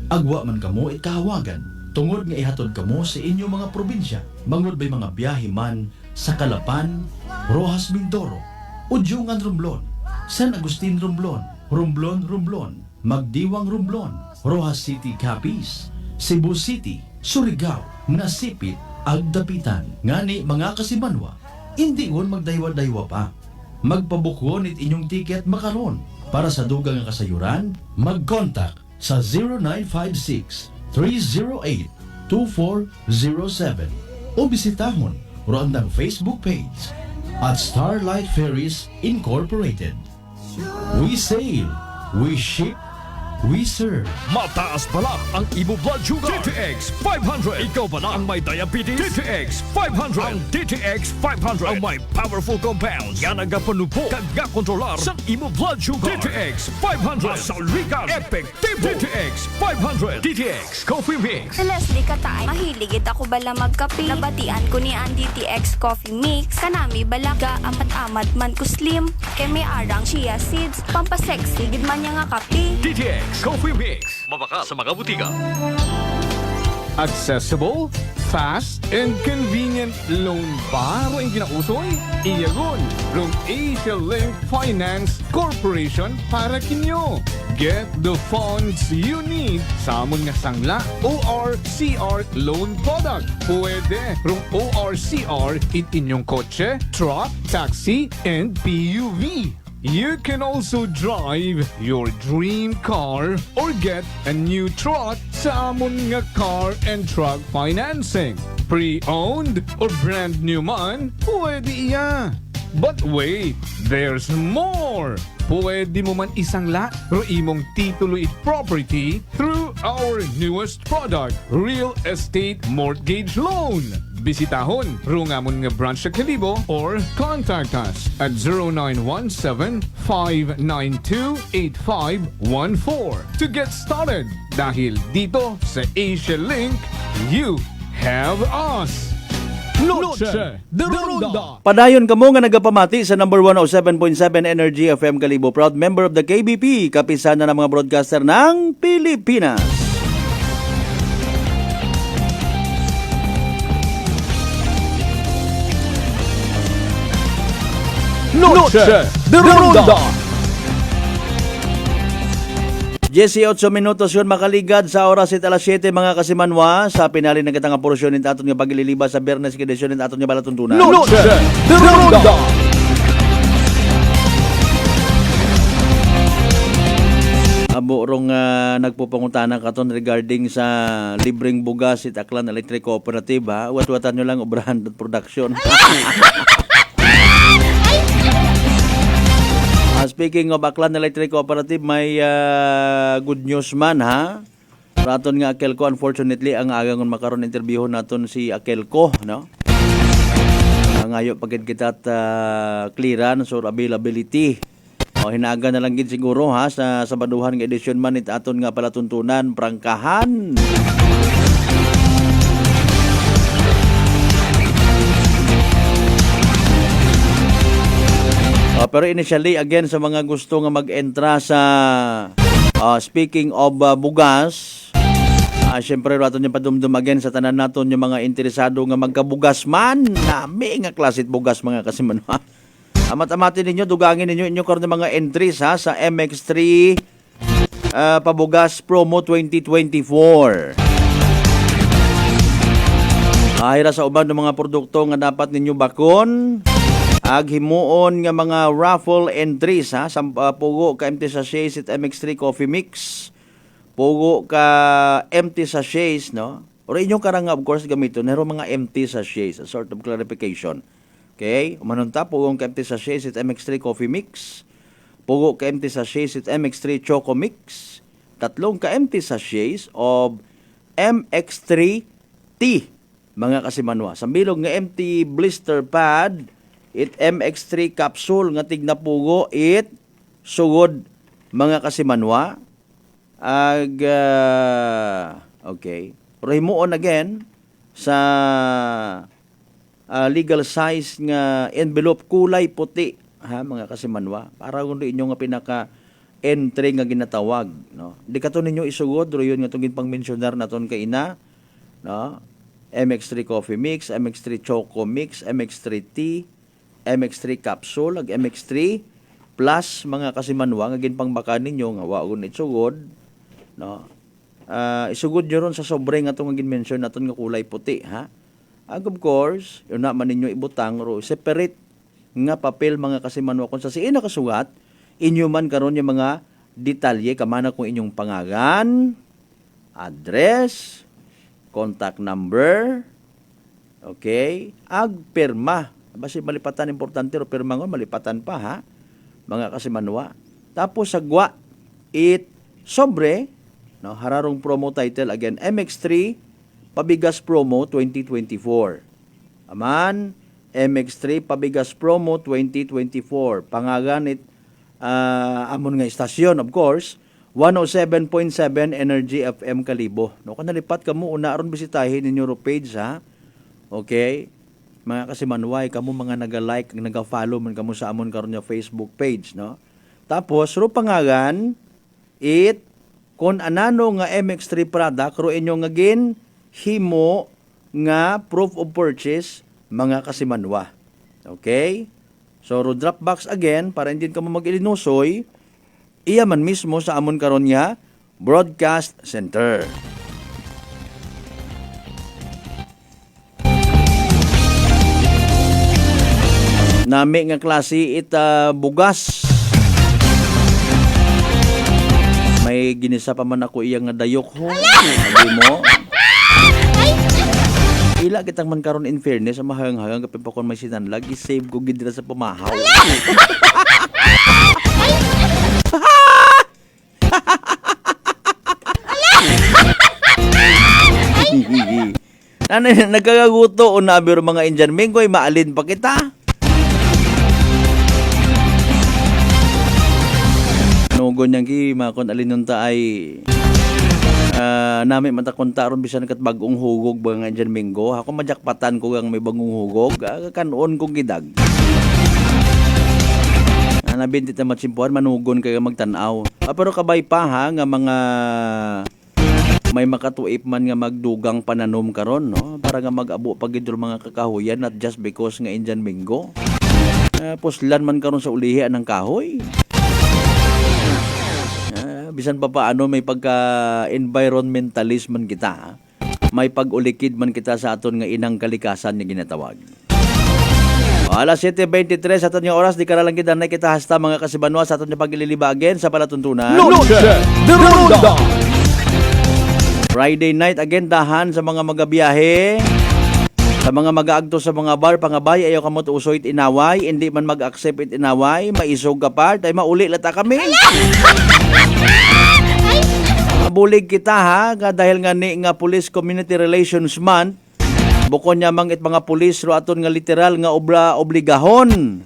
Agwa man kamo ikahawagan, tungod nga ihatod kamo sa inyo mga probinsya. Bangod bay mga biyahe man sa Calapan, Rojas Mindoro, Udyungan Romblon, San Agustin Romblon, Romblon, Magdiwang Romblon, Rojas City, Capiz, Cebu City, Surigao, Nasipit, Agdapitan. Ngani mga kasimanwa, hindi on magdaywa-daywa pa. Magpabukon it inyong tiket makaron. Para sa dugang nga kasayuran, mag-contact sa 0956-308-2407 o bisitahon roon ng Facebook page at Starlight Ferries Incorporated. We sail, we ship, we serve. Mataas pala ang imo blood sugar. DTX 500. Ikaw ba na ang may diabetes? DTX 500. Ang DTX 500 ang may powerful compounds. Yan ang kapanupo kag kontrolar sa imo blood sugar. DTX 500. Masaligan. Epektibo. DTX 500. DTX Coffee Mix. Leslie Katay, mahiligid ako bala magkape. Nabatian ko ni ang DTX Coffee Mix. Kanami balaga amat-amat man ko slim. Kay may arang chia seeds. Pampasexy gid man niya nga kape. DTX Coffee Mix. Mabaka sa mga butika. Accessible, fast, and convenient loan ba ang kinausoy? Iyagon, from Asia Link Finance Corporation para kinyo. Get the funds you need sa amon nga sangla ORCR loan product. Pwede from ORCR it inyong kotse, truck, taxi, and PUV. You can also drive your dream car or get a new truck sa amon nga car and truck financing. Pre-owned or brand new man, pwede iya. But wait, there's more! Pwede mo man isangla ro imong titulo it property through our newest product, Real Estate Mortgage Loan. Bisitahon rungamon nga branch sa Kalibo or contact us at 0917-592-8514 to get started. Dahil dito sa Asia Link, you have us. Noche de Ronda. Padayon kamo nga nagapamati sa number 107.7 Energy FM Kalibo. Proud member of the KBP, kapisan na ng mga broadcaster ng Pilipinas. Noche de Ronda. 18 minutos yun makaligad sa oras at alas 7 mga kasimanwa sa pinali ng kitang porsyon ng aton nga pagililiba sa Bernes edisyon ng aton nga balatuntunan. Noche de Ronda. Abo rong nagpupangutana katon regarding sa libreng bugas at Aklan Electric Cooperative ha. Wat-watan nyo lang obrahan at production. Speaking of Aklan Electric Cooperative, may good news man ha. Raton nga Akelco, unfortunately, ang agang makaroon interview naton si Akelco, no? Ngayo pagid kita at clearance or availability. O hinaga na lang gid siguro ha sa sabaduhan nga edisyon man it aton nga palatuntunan, prangkahan. Pero initially, again, sa mga gusto nga mag-entra sa speaking of bugas, syempre raton yung padumdum again sa tanan naton yung mga interesado nga magkabugas man. Nami nga klasit bugas mga kasimanwa. Amat-amatin ninyo, dugangin ninyo inyo karon mga entries ha sa MX3 Pabugas Promo 2024. Ahira sa uban ng mga produkto nga dapat ninyo bakon. Aghimuon nga mga raffle entries ha. Pugo ka empty sachets at MX3 Coffee Mix. Pugo ka empty sachets, no? Or inyong karang of course gamiton. Nero mga empty sachets. A sort of clarification. Okay? Umanunta, pugo ka empty sachets at MX3 Coffee Mix. Pugo ka empty sachets at MX3 Choco Mix. Tatlong ka empty sachets of MX3 Tea. Mga kasimanwa. Sambilog nga empty blister pad it MX3 capsule nga tigna pugo it sugod mga kasimanwa okay rehimuon again sa legal size nga envelope kulay puti ha mga kasimanwa para kuno inyo nga pinaka entry nga ginatawag no di kato ninyo isugod ro yun nga tong ginpang-mensionar naton kay ina no MX3 Coffee Mix, MX3 Choco Mix, MX3 Tea, MX3 Capsule, ag MX3 plus mga kasimanwa nga ginpangbaka ninyo nga waon itsugod, no? Isugod nyo ron sa sobre nga itong gin-mention natin nga kulay puti, ha? Of course, yun naman ninyo ibutang ro separate nga papel mga kasimanwa kung sa siin nakasugat, inyo man karon yung mga detalye kamana kung inyong pangalan, address, contact number, okay, ag pirma. Basi malipatan importante ro pirma ngon malipatan pa, ha? Mga kasimanwa. Tapos sagwa it sobre, no, hararong promo title again MX3 Pabigas Promo 2024. Aman, MX3 Pabigas Promo 2024. Pangaganit amon nga istasyon, of course, 107.7 Energy FM Kalibo. No, kung nalipat ka mo, una aron bisitahin ninyo ro page, ha? Okay? Mga kasimanway, kamo mga naga-like, naga-follow man kamo sa amon karon nga Facebook page, no? Tapos, ro pangagan, it, kung anano nga MX3 product, ro inyo nga gin, himo nga proof of purchase mga kasimanwa. Okay? So, ro drop box again, para hindi ka mo mag-ilinusoy, iya man mismo sa amon karon nga broadcast center. Nami nga klase bugas. May ginisa pa man ako iyang nga dayok ho. Sabi mo. Ila kitang man karon in fairness, mahang-hangang kapit pa kon may sinanlag, i-save ko gid dira sa pumahaw. Nagkagaguto o nabiro mga Indian Minggoy, maalin pa kita. Nugon niyang ki, mga kon alin nun ta ay namin matakonta ron bisan kat bagong hugog ba nga dyan Minggo. Ako majakpatan ko ang may bagong hugog, kanon kong gidag. Nabintit na matsimpuan, manugon kayo magtanaw. Pero kabay pa ha, nga mga may makatuip man nga magdugang pananom karon, no? Para nga mag-abo pagidol mga kakahuyan, not just because nga Indian Minggo. Puslan man karon sa ulihi ng kahoy. Bisan pa paano may pagka-environmentalist man kita, ha? May pag-ulikid man kita sa aton nga inang kalikasan nga ginatawag. Alas 7:23 sa aton nga oras, di ka lang kidanay kita hasta mga kasibanwa sa aton nga pagililibagen sa palatuntunan. Noche de Ronda. Friday night again, dahan sa mga magabiyahe, sa mga mag-aagto sa mga bar, pangabay, ayaw ka mo usoy it inaway, hindi man mag-accept it inaway, maisog ka part, ay mauli lata kami. Bulig kita ha, dahil nga ni nga Police Community Relations Month, bukod niya mang it mga pulis ro aton nga literal nga obligahon.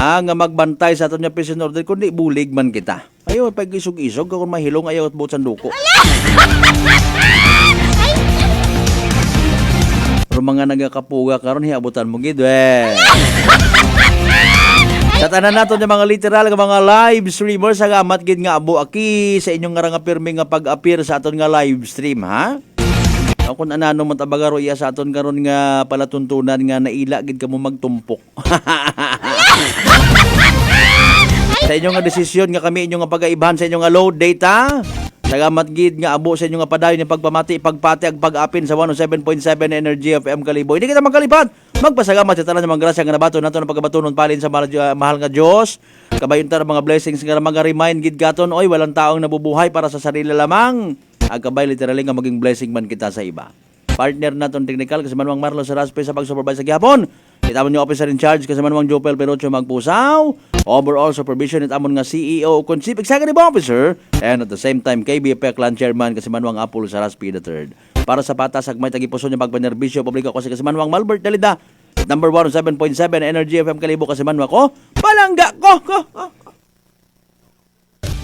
Nga magbantay sa aton nga prison order, kundi bulig man kita. Ayaw, pag isog-isog, kung mahilong, ayaw at buot sanduko. Pero mga nagakapuga karon hiabutan mo gid Sa tanan naton yung mga literal nga mga live streamers, salamat gid nga abo aki sa inyong nga pirmi nga pag-appear sa aton nga live stream, ha? Kung anano man tabagaro iya sa aton karon nga palatuntunan nga naila gid kamo magtumpok. Sa inyong nga desisyon nga kami inyong nga pag-aibahan sa inyong nga load data. Salamat gid nga abo sa inyong nga padayon nga pagpamati, pagpati ag pag-apin sa 107.7 Energy FM Kalibo. Hindi kita magkalipat. Magpasalamat sa tanan ng mga grasya nga nabato nato ng pagabatunon palin sa mahal nga Dios. Kabayon ta mga blessings nga mga-remind gid gaton, oy walang taong nabubuhay para sa sarili lamang. Ag kabay literally nga maging blessing man kita sa iba. Partner naton technical kasi manwang Marlo Saraspe sa pag-supervise sa gihapon. Itamon yung officer in charge kasi manwang Jopel Perocho magpusaw. Overall supervision itamon nga CEO o Chief Executive Officer and at the same time KBP Clan Chairman kasi manwang Apollo Saraspe III. Para sa patas agmay tagipuson niya pagpanerbisyo publiko kasi manwang Malbert Dalida. Number 107.7 Energy FM Kalibo kasi manwang ko. Palangga ko.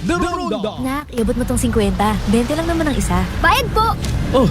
De Ronda. Nak, iabot mo tong 50. 20 lang naman ang isa. Bayad po! Oh.